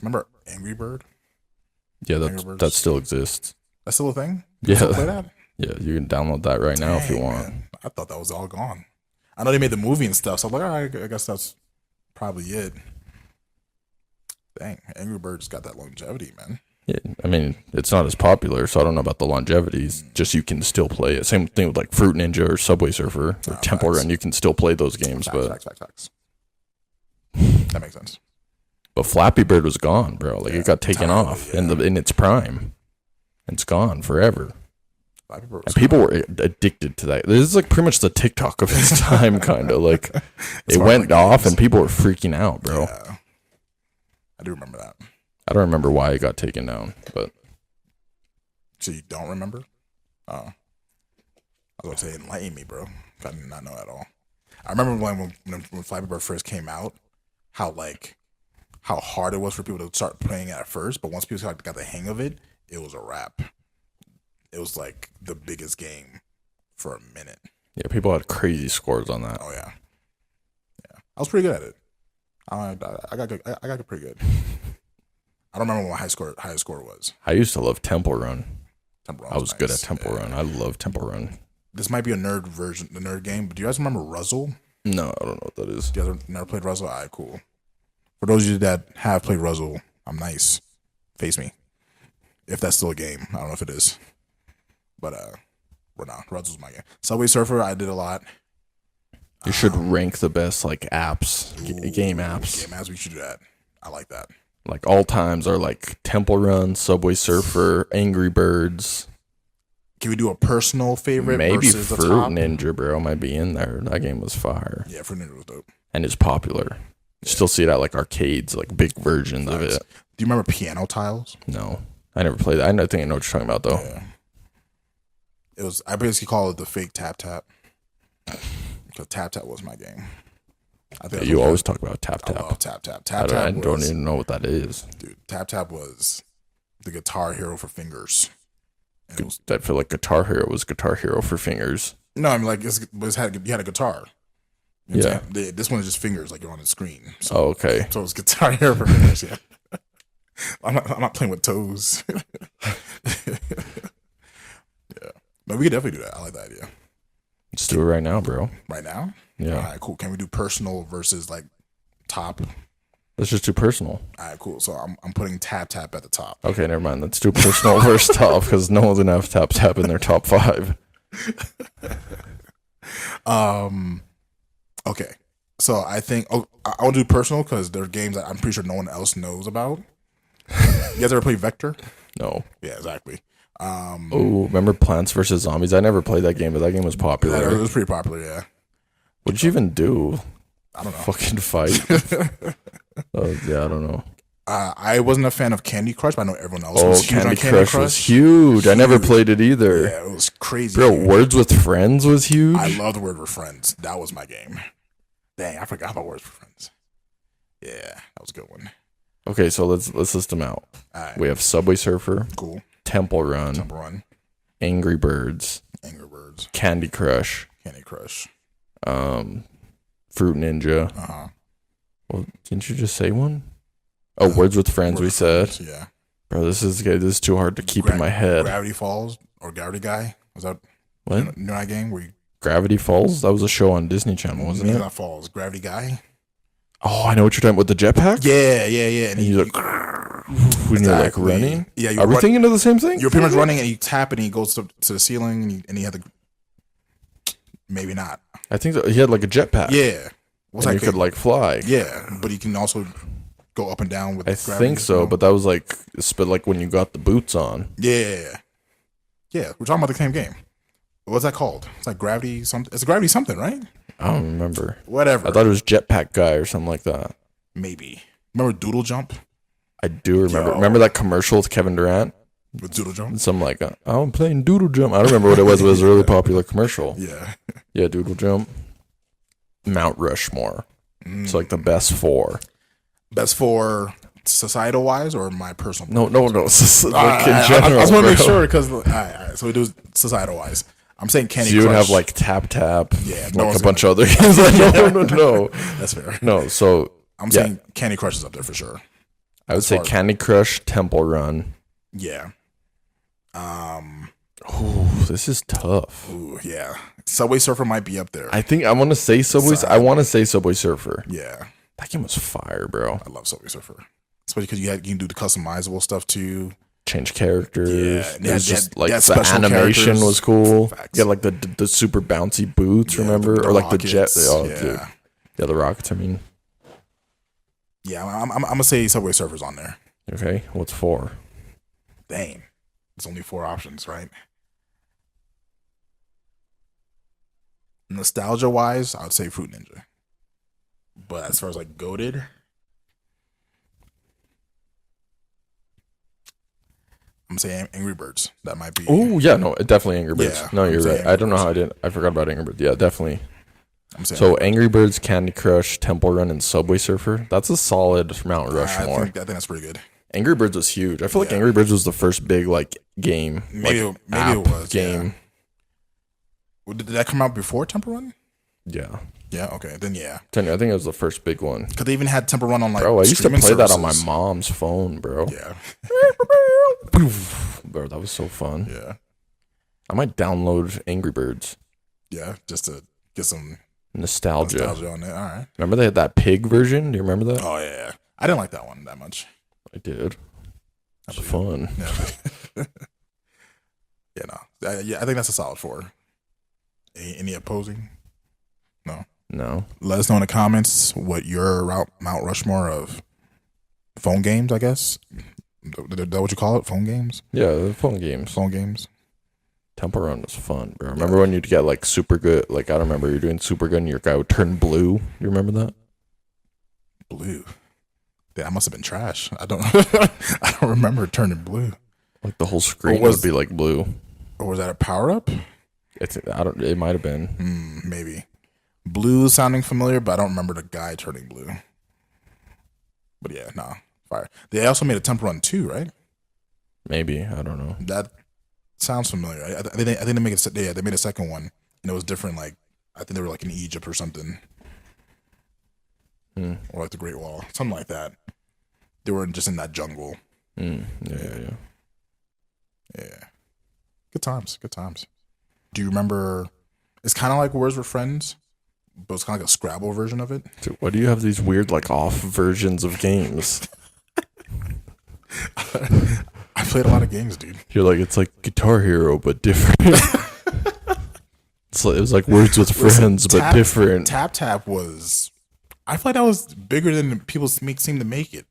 Remember Angry Bird? Yeah, that still exists. That's still a thing? Yeah. Still play that? Yeah, you can download that right now if you want. Man. I thought that was all gone. I know they made the movie and stuff, so I'm like, all right, I guess that's probably it. Dang, Angry Birds got that longevity, man. Yeah, I mean, it's not as popular, so I don't know about the longevity. Just you can still play it. Same thing with like Fruit Ninja or Subway Surfer or Temple Run. You can still play those games, Facts. That makes sense. But Flappy Bird was gone, bro. Like it got taken off in its prime. It's gone forever. And people were addicted to that. This is like pretty much the TikTok of its time, kind of like it went off and people were freaking out, bro. Yeah. I do remember that. I don't remember why it got taken down, but so you don't remember? Oh, I was gonna say enlighten me, bro. I did not know at all. I remember when Flappy Bird first came out, how hard it was for people to start playing it at first, but once people got the hang of it, it was a wrap. It was like the biggest game for a minute. Yeah, people had crazy scores on that. Oh yeah. I was pretty good at it. I got good, pretty good. I don't remember what my highest score was. I used to love Temple Run. I was nice. good at Temple Run. I love Temple Run. This might be a nerd version, the nerd game, but do you guys remember Ruzzle? No, I don't know what that is. You guys never played Ruzzle? All right, cool. For those of you that have played Ruzzle, I'm nice. Face me. If that's still a game. I don't know if it is. But Ruzzle's my game. Subway Surfer, I did a lot. You should rank the best like apps, game apps. Game apps, we should do that. I like that. Like all times are like Temple Run, Subway Surfer, Angry Birds. Can we do a personal favorite? Maybe versus Fruit the top? Ninja, bro, might be in there. That game was fire. Yeah, Fruit Ninja was dope. And it's popular. You still see it at like arcades, like big versions of it. Do you remember Piano Tiles? No, I never played that. I think I know what you're talking about though. Yeah. It was. I basically call it the fake tap tap. Because tap tap was my game. I think You always talk about tap I tap. love tap tap. I don't even know what that is. Dude, tap tap was the Guitar Hero for fingers. And it was, I feel like Guitar Hero was Guitar Hero for fingers. no, I mean like you had a guitar. You know what I'm Yeah. saying? This one is just fingers, like you're on the screen. So, Oh, okay. so it's Guitar Hero for fingers. Yeah. I'm not playing with toes. Yeah, but we could definitely do that. I like that idea. Let's do it right now, bro. Right now. Yeah. All right, cool. Can we do personal versus like top? Let's just do personal. All right, cool. So I'm putting tap tap at the top. Okay, never mind. Let's do personal versus top because no one's gonna have tap tap in their top 5. Okay. So I think I'll do personal because there are games that I'm pretty sure no one else knows about. You guys ever play Vector? No. Yeah, exactly. Oh, remember Plants vs Zombies? I never played that game, but that game was It popular. was pretty popular. Yeah. What'd you even do? I don't know. Fucking fight. Yeah, I don't know. I wasn't a fan of Candy Crush, but I know everyone else Oh, was huge on Candy Crush was huge. I never played it either. Yeah, it was crazy. Bro, Words with Friends was huge. I loved Word with Friends. That was my game. Dang, I forgot about Words with Friends. Yeah, that was a good one. Okay, so let's list them out. All right, We have Subway Surfer, cool. Temple Run, Number one, Angry Birds, Angry Birds, Candy Crush, Candy Crush. Fruit Ninja. Uh huh. Well, didn't you just say one? Oh, Words with Friends. We Word said, Friends, yeah. bro, this is too hard to keep in my head. Gravity Falls or Gravity Guy. Was that What? you know that game where you Gravity Falls? That was a show on Disney Channel, wasn't it? Not Falls, Gravity Guy. Oh, I know what you're talking about. The jetpack? Yeah. And you're like, when you're like Exactly. running? Yeah, Are we thinking of the same thing? You're pretty much running and you tap it and he goes to the ceiling and he had the. Maybe not. I think that he had like a jetpack. Yeah. What's And that you could like fly. Yeah, but you can also go up and down with I gravity, think so, you know? but that was like, but like when you got the boots on. Yeah. We're talking about the same game. What's that called? It's like Gravity something. It's Gravity something, right? I don't remember. Whatever. I thought it was Jetpack Guy or something like that. Maybe. Remember Doodle Jump I do remember. Yo. Remember that commercial with Kevin Durant? with Doodle Jump? Some like, I'm playing Doodle Jump. I don't remember what it was. It was a really popular commercial. Yeah. Yeah, Doodle Jump. Mount Rushmore. Mm. It's like the best four. Best for societal wise or my personal? No. Like in I general. just want to make bro. sure because all right, so we do societal wise. I'm saying Candy So you would Crush. have like Tap Tap. Yeah, no like one's a bunch of other games. Like, no. That's fair. No, so I'm yeah. saying Candy Crush is up there for sure. I would say far as- Candy Crush, Temple Run. Yeah. Ooh, this is tough. Ooh, yeah. Subway Surfer might be up there. I think I want to say Subway. I want to say Subway Surfer. Yeah. That game was fire, bro. I love Subway Surfer. Especially because you can do the customizable stuff too. Change characters. Yeah, It was just like yeah, the special animation characters. was cool. Facts. Yeah, like the super bouncy boots. Yeah, Remember, the or like the jet. rockets, Oh, yeah. dude. Yeah, the rockets. I mean, Yeah, I'm gonna say Subway Surfer's on there. okay. What's 4? Dang. It's only 4 options, right? Nostalgia wise, I would say Fruit Ninja. But as far as like goated, I'm saying Angry Birds. That might be. Oh yeah, no, definitely Angry Birds. Yeah, No, I'm you're saying right. I don't know Angry how I forgot about Angry Birds. Yeah, definitely. I'm saying So Angry Birds, Candy Crush, Temple Run, and Subway Surfer. That's a solid Mount I Rushmore. think that's pretty good. Angry Birds was huge. I feel like Yeah. Angry Birds was the first big like game, Maybe like, maybe app it was game. Yeah. Well, did that come out before Temple Run? Yeah. Yeah. Okay. Then yeah. I think it was the first big one. Because they even had Temple Run on like. Bro, I used to play streaming that on my services. mom's phone, bro. Yeah. Bro, that was so fun. Yeah. I might download Angry Birds. Yeah. Just to get some Nostalgia. nostalgia on it. All right. Remember they had that pig version? Do you remember that? Oh yeah. I didn't like that one that much. I did. It was fun. Yeah. Yeah. No. Yeah. I think that's a solid 4. Any opposing? No. No. Let us know in the comments what your Mount Rushmore of phone games, I guess. Is that what you call it? Phone games? Yeah, the phone games. Phone games? Temple Run was fun, bro. Remember when you'd get like super good? Like I don't remember. You're doing super good, and your guy would turn blue. You remember that? Blue. That must have been trash. I don't I don't remember it turning blue. Like the whole screen was- would be like blue. Or was that a power up? It might have been. Maybe. Blue sounding familiar, but I don't remember the guy turning blue. But yeah, nah. Fire. They also made a Temple Run 2, right? Maybe. I don't know. That sounds familiar. I think they made they made a second one and it was different. Like I think they were like in Egypt or something, or like the Great Wall, something like that. They were just in that jungle. Yeah. Yeah, good times. Good times. Do you remember? It's kind of like Words with Friends, but it's kind of like a Scrabble version of it. Dude, why do you have these weird like off versions of games? I played a lot of games, dude. You're like it's like Guitar Hero but different. It was like Words with Friends but different. Tap was. I feel like that was bigger than people seem to make it.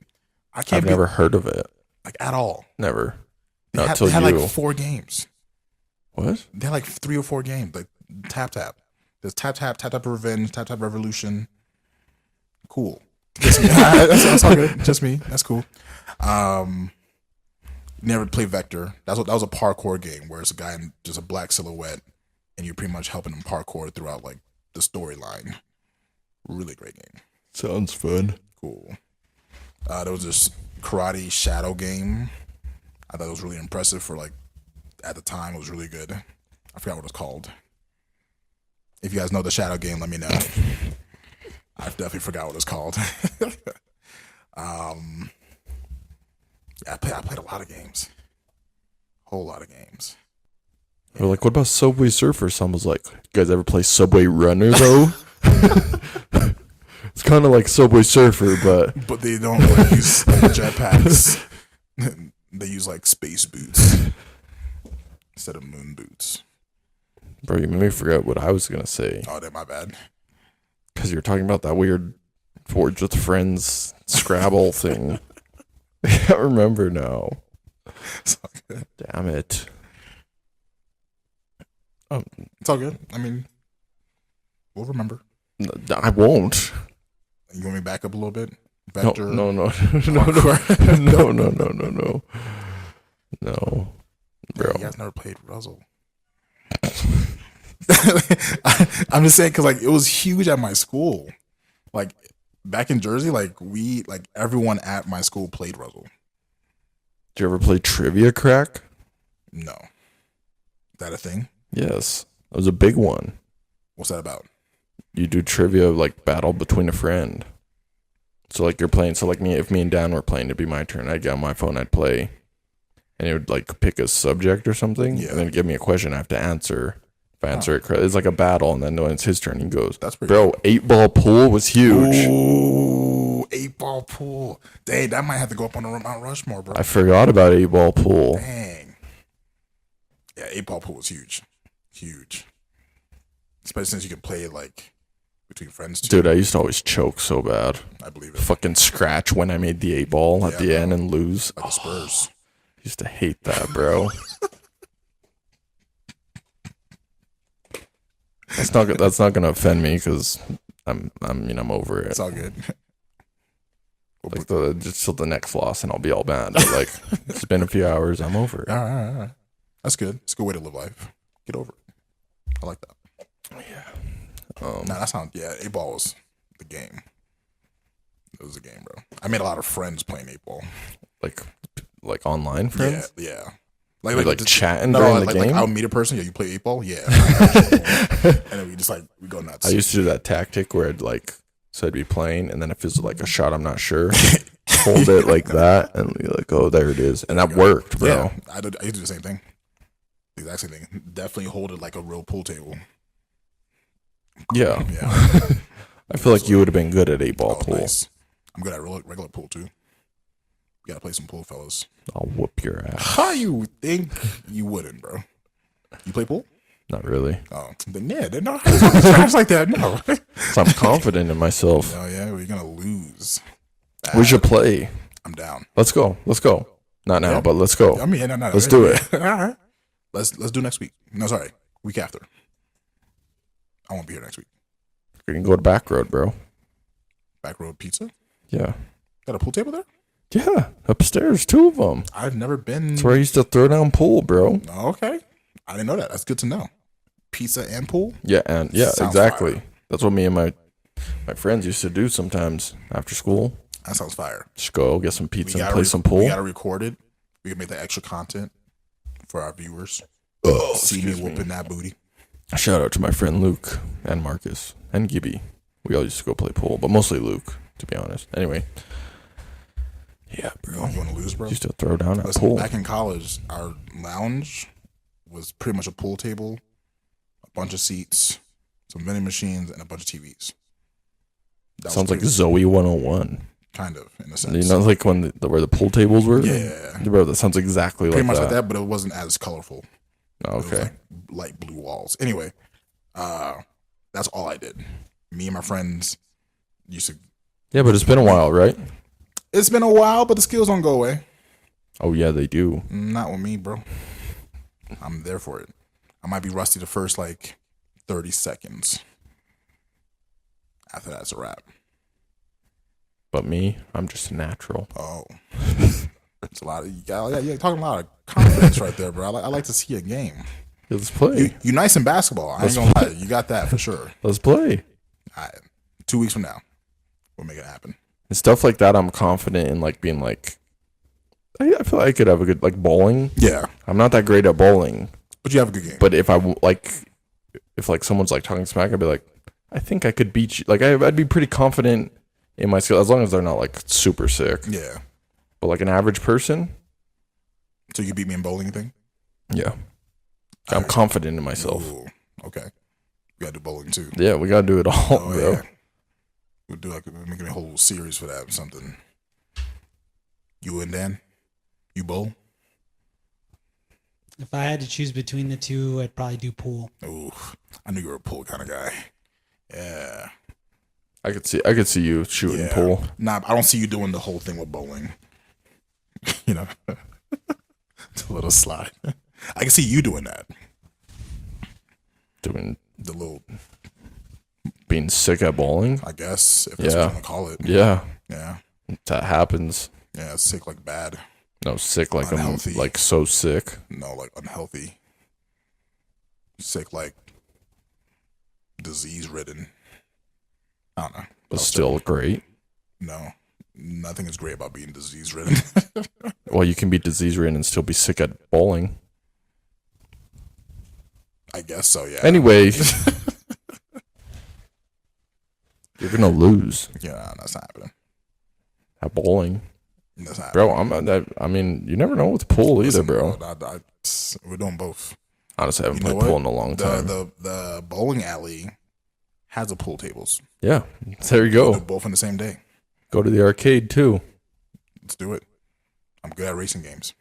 I've never heard of it. like at all. Never. They Not had, till they had you. like 4 games. What? They had like 3 or 4 games. Like Tap. There's Tap Revenge, Tap Revolution. Cool. Just me. That's all good. Just me. That's cool. Never played Vector. That was a parkour game where it's a guy in just a black silhouette, and you're pretty much helping him parkour throughout like the storyline. Really great game. Sounds fun. Cool. There was this karate shadow game. I thought it was really impressive for like at the time. It was really good. I forgot what it was called. If you guys know the shadow game, let me know. I definitely forgot what it's called. Yeah, I played a lot of games. Whole lot of games. We're like, what about Subway Surfer? Someone's like, you guys ever play Subway Runner though? It's kind of like Subway Surfer, but they don't like, use jetpacks. They use like space boots instead of moon boots. Bro, you made me forget what I was gonna say. Oh, that my bad. Because you were talking about that weird Forge with Friends Scrabble thing. I can't remember now. It's all good. Damn it. It's all good. I mean, we'll remember. I won't. You want me to back up a little bit? No. Bro. You guys never played Ruzzle. I'm just saying because like it was huge at my school. Like back in Jersey, like everyone at my school played Ruzzle. Did you ever play Trivia Crack? No. Is that a thing? Yes. It was a big one. What's that about? You do trivia like battle between a friend. So like you're playing, so like if me and Dan were playing, it'd be my turn. I'd get on my phone, I'd play, and it would like pick a subject or something, and then give me a question I have to answer. If I answer it correctly, it's like a battle, and then when it's his turn, he goes. That's pretty bro, cool. 8-ball pool was huge. Ooh, 8-ball pool. Dang, that might have to go up on the Mount Rushmore, bro. I forgot about 8-ball pool. Dang. Yeah, 8-ball pool was huge. Huge. Especially since you can play like between friends too. Dude, I used to always choke so bad. I believe it. Fucking scratch when I made the 8-ball at the end and lose. Like the Spurs. Used to hate that, bro. That's not gonna offend me because I'm over it. It's all good. Like just till the next loss and I'll be all bad. But like it's been a few hours, I'm over it. All right. That's good. It's a good way to live life. Get over it. I like that. Yeah. That sounds 8-ball was the game. It was a game, bro. I made a lot of friends playing 8-ball. Like online friends? Yeah. Like chatting during the game? Like I'll meet a person. Yeah, you play 8-ball? Yeah. And then we go nuts. I used to do that tactic where I'd be playing, and then if it's like a shot I'm not sure, hold it like that, and be like, oh, there it is. And that worked, bro. Yeah, I used to do the same thing. The exact same thing. Definitely hold it like a real pool table. Yeah. Yeah. I feel like you would have been good at 8-ball pool. Nice. I'm good at regular pool too. We gotta play some pool, fellas. I'll whoop your ass. How you think you wouldn't, bro? You play pool? Not really. Oh, then no. Trash like that, no. So I'm confident in myself. Oh yeah, we're gonna lose. We should play. I'm down. Let's go. Not now, but let's go. I mean, no. Let's do it. All right. Let's do next week. No, sorry, week after. I won't be here next week. We can go to Back Road, bro. Back Road Pizza. Yeah. Got a pool table there? Yeah. Upstairs, 2 of them. I've never been. That's where I used to throw down pool, bro. Oh, okay. I didn't know that. That's good to know. Pizza and pool? Yeah, Sounds exactly. fire. That's what me and my friends used to do sometimes after school. That sounds fire. Just go get some pizza and gotta play some pool. We gotta record it. We can make that extra content for our viewers. See me whooping that booty. Shout out to my friend Luke and Marcus and Gibby. We all used to go play pool, but mostly Luke, to be honest. Anyway. Yeah, bro. You want to lose, bro? Used to throw down at Listen, pool. back in college, our lounge was pretty much a pool table, a bunch of seats, some vending machines, and a bunch of TVs. That Sounds like was Zoe 101. kind of, in a sense. You know, like where the pool tables were? Yeah. Bro, that sounds exactly Pretty like much that. like that, but it wasn't as colorful. Oh, It was okay. like light blue walls. Anyway, that's all I did. Me and my friends used to. Yeah, but it's been a while, right? It's been a while, but the skills don't go away. Oh, yeah, they do. Not with me, bro. I'm there for it. I might be rusty the first 30 seconds. After that, it's a wrap. But me, I'm just a natural. Oh, it's a lot of you're talking a lot of confidence right there, bro. I like to see a game. Yeah, let's play. You nice in basketball. I ain't gonna lie, you got that for sure. Let's play. All right, 2 weeks from now, we'll make it happen. And stuff like that, I'm confident in being I feel like I could have a good bowling. Yeah, I'm not that great at bowling, but you have a good game. but if if someone's talking smack, I'd be like, I think I could beat you. I'd be pretty confident in my skill as long as they're not super sick. Yeah, But like an average person, So you beat me in bowling thing? yeah. I'm confident in myself. Ooh, okay. We gotta do bowling too. Yeah, we gotta do it all, Oh bro. yeah. We'll do like make a whole series for that or something. You and Dan? You bowl? If I had to choose between the two, I'd probably do pool. Ooh. I knew you were a pool kind of guy. Yeah. I could see you shooting Yeah. pool. Nah, I don't see you doing the whole thing with bowling. You know. It's a little slide. I can see you doing that. Doing The little, being sick at bowling. I guess, if that's what Yeah. you want to call it. Yeah. Yeah. That happens. Yeah, sick like bad. No, sick like Unhealthy. I'm like so sick. No, like unhealthy. Sick like disease ridden. I don't know. But still great. No. Nothing is great about being disease ridden. Well, you can be disease ridden and still be sick at bowling. I guess so, yeah. Anyway, you're gonna lose Yeah, that's not happening. at bowling, That's not bro. I mean, you never know with pool either, Listen, bro. we're doing both. Honestly, I haven't You know played pool what? in a long time. The bowling alley has a pool tables. Yeah, there you We'll do go. both on the same day. Go to the arcade too. Let's do it. I'm good at racing games.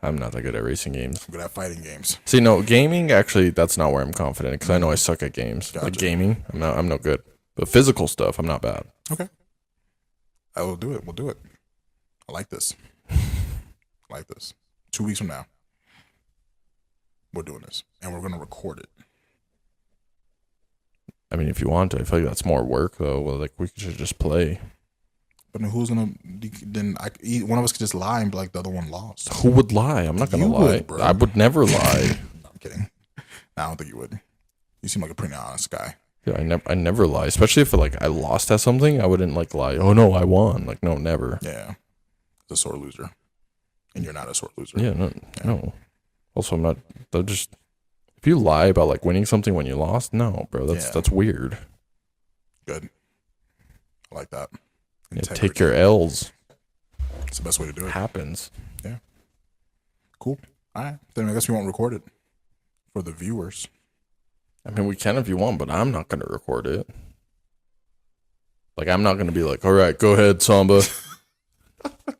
I'm not that good at racing games. I'm good at fighting games. See, no, gaming actually that's not where I'm confident because I know I suck at games. Like Gotcha. gaming, I'm no good. But physical stuff, I'm not bad. Okay. I will do it. We'll do it. I like this. I like this. 2 weeks from now, we're doing this. And we're going to record it. I mean, if you want to, I feel like that's more work though. Well, like we should just play. But then who's going to... Then one of us could just lie and be like, the other one lost. Who would lie? I'm not gonna You lie. would, bro. I would never lie. No, I'm kidding. No, I don't think you would. You seem like a pretty honest guy. Yeah, I never lie. Especially if like I lost at something, I wouldn't like lie. Oh no, I won. Like no, never. Yeah. The sore loser. And you're not a sore loser. Yeah, no. Also, I'm not. They're just. If you lie about like winning something when you lost, no, bro, that's weird. Good. I like that. Yeah, take Integrity. your L's. It's the best way to do it. Happens. Cool. All right. Then I guess we won't record it for the viewers. I mean, we can if you want, but I'm not gonna record it. Like, I'm not gonna be like, all right, go ahead, Samba.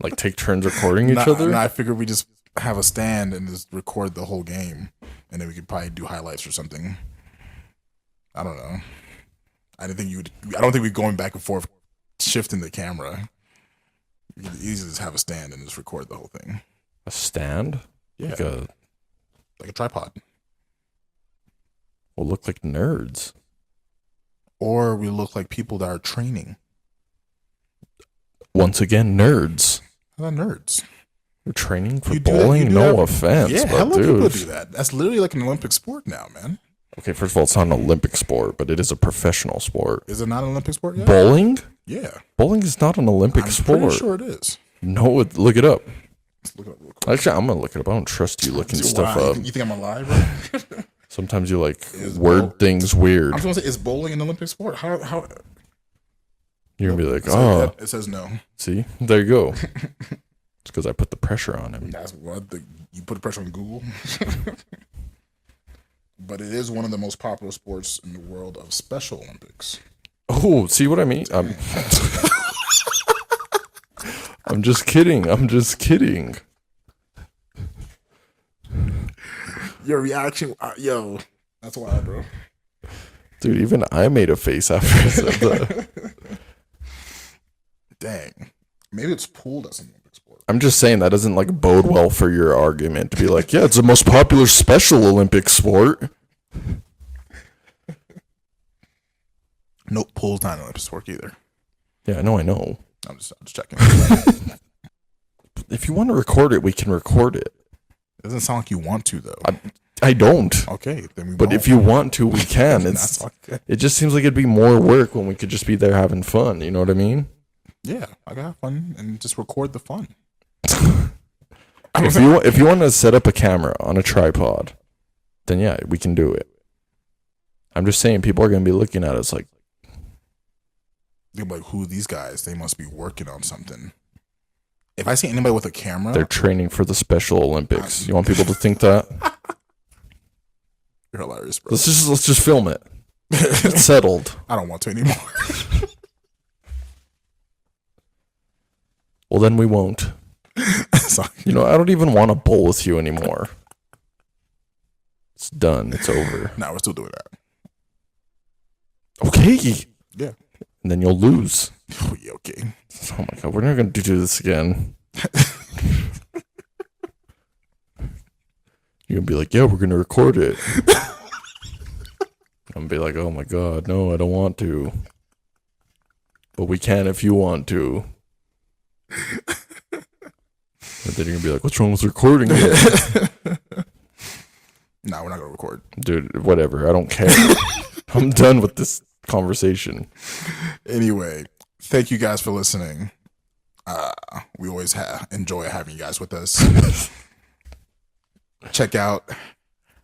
Like, take turns recording each other. No, I figured we just have a stand and just record the whole game, and then we could probably do highlights or something. I don't know. I don't think we're going back and forth, shifting the camera. You could easily just have a stand and just record the whole thing. A stand? Yeah, Like a tripod. We'll look like nerds. Or we look like people that are training. Once again, nerds. How about nerds? We're training for You do that- you bowling? do No that- offense, Yeah, but hella dude. people do that. That's literally like an Olympic sport now, man. Okay, first of all, it's not an Olympic sport, but it is a professional sport. Is it not an Olympic sport yet? Bowling? Yeah. Bowling is not an Olympic I'm sport. pretty sure it is. No, look it up. Let's look it up real quick. Actually, I'm gonna look it up. I don't trust you looking Dude, stuff why? up. You think I'm alive, bro? Sometimes you like Is word bowl- things weird. I'm supposed to say, is bowling an Olympic sport? How You're gonna be like, it says, oh, it says no. see, there you go. It's because I put the pressure on him. That's what you put the pressure on Google. But it is one of the most popular sports in the world of Special Olympics. Oh, see what I mean? I'm just kidding. I'm just kidding. Your reaction, yo, that's wild, bro. Dude, even I made a face after I said that. Dang, maybe it's pool that's an Olympic sport. I'm just saying that doesn't like bode well for your argument to be like, yeah, it's the most popular Special Olympic sport. Nope, pool's not an Olympic sport either. Yeah, I know. I'm just checking. If you want to record it, we can record it. It doesn't sound like you want to though. I don't. Okay, then we. But won't. if you want to, we can. That's okay. It just seems like it'd be more work when we could just be there having fun. You know what I mean? Yeah, I got fun and just record the fun. If you want to set up a camera on a tripod, then yeah, we can do it. I'm just saying people are gonna be looking at us like, They're like, who are these guys? They must be working on something. If I see anybody with a camera, They're training for the Special Olympics. You want people to think that? you're hilarious, bro. Let's just film it. It's settled. I don't want to anymore. Well, then we won't. Sorry. You know, I don't even want to bowl with you anymore. It's done. It's over. No, we're still doing that. Okay. Yeah. And then you'll lose. Oh, yeah, okay. Oh my god, we're not gonna do this again. You're gonna be like, yeah, we're gonna record it. I'm gonna be like, oh my god, no, I don't want to. But we can if you want to. And then you're gonna be like, what's wrong with recording it? No, we're not gonna record. Dude, whatever, I don't care. I'm done with this conversation. Anyway, thank you guys for listening. We always enjoy having you guys with us. Check out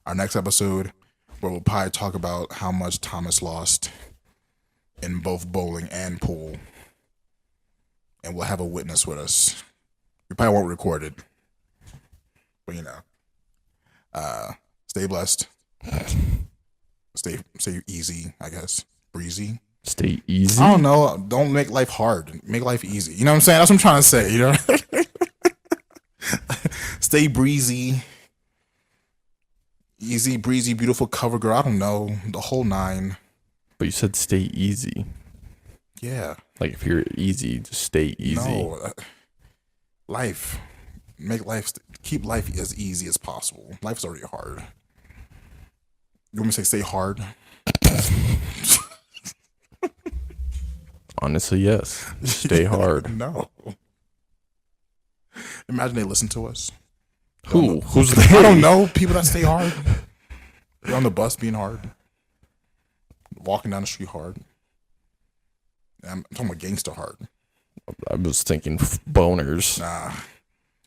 our next episode where we'll probably talk about how much Thomas lost in both bowling and pool. And we'll have a witness with us. We probably won't record it. But you know. Stay blessed. Stay easy, I guess. Breezy. Stay easy. I don't know. Don't make life hard. Make life easy. You know what I'm saying? That's what I'm trying to say. You know. Stay breezy. Easy, breezy, beautiful cover girl. I don't know. The whole nine. But you said stay easy. Yeah. Like if you're easy, just stay easy. No. Life. Keep life as easy as possible. Life's already hard. You want me to say stay hard? Honestly, yes. Stay hard. No. Imagine they listen to us. Who? Who's they? I don't know. People that stay hard. They're on the bus being hard. Walking down the street hard. I'm talking about gangster hard. I was thinking boners. Nah.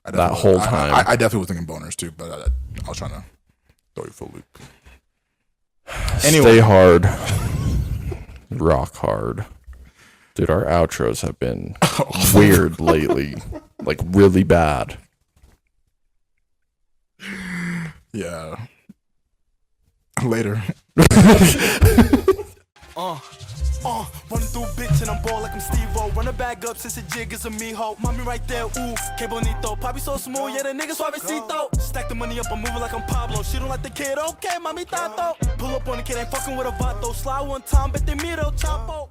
That whole time. I definitely was thinking boners too, but I was trying to throw you for a loop. Anyway. Stay hard. Rock hard. Dude, our outros have been weird lately. Like really bad. Yeah. Later. Running through bitch and I'm ball like I'm Steve-O. Run a bag up since the jig is a me ho. Mommy right there, ooh, que bonito. Poppy so smooth, yeah, the nigga suavecito. Stack the money up, I'm moving like I'm Pablo. She don't like the kid, okay, mami tato. Pull up on the kid, ain't fucking with a vato. Slide one time, but they miro, chapo.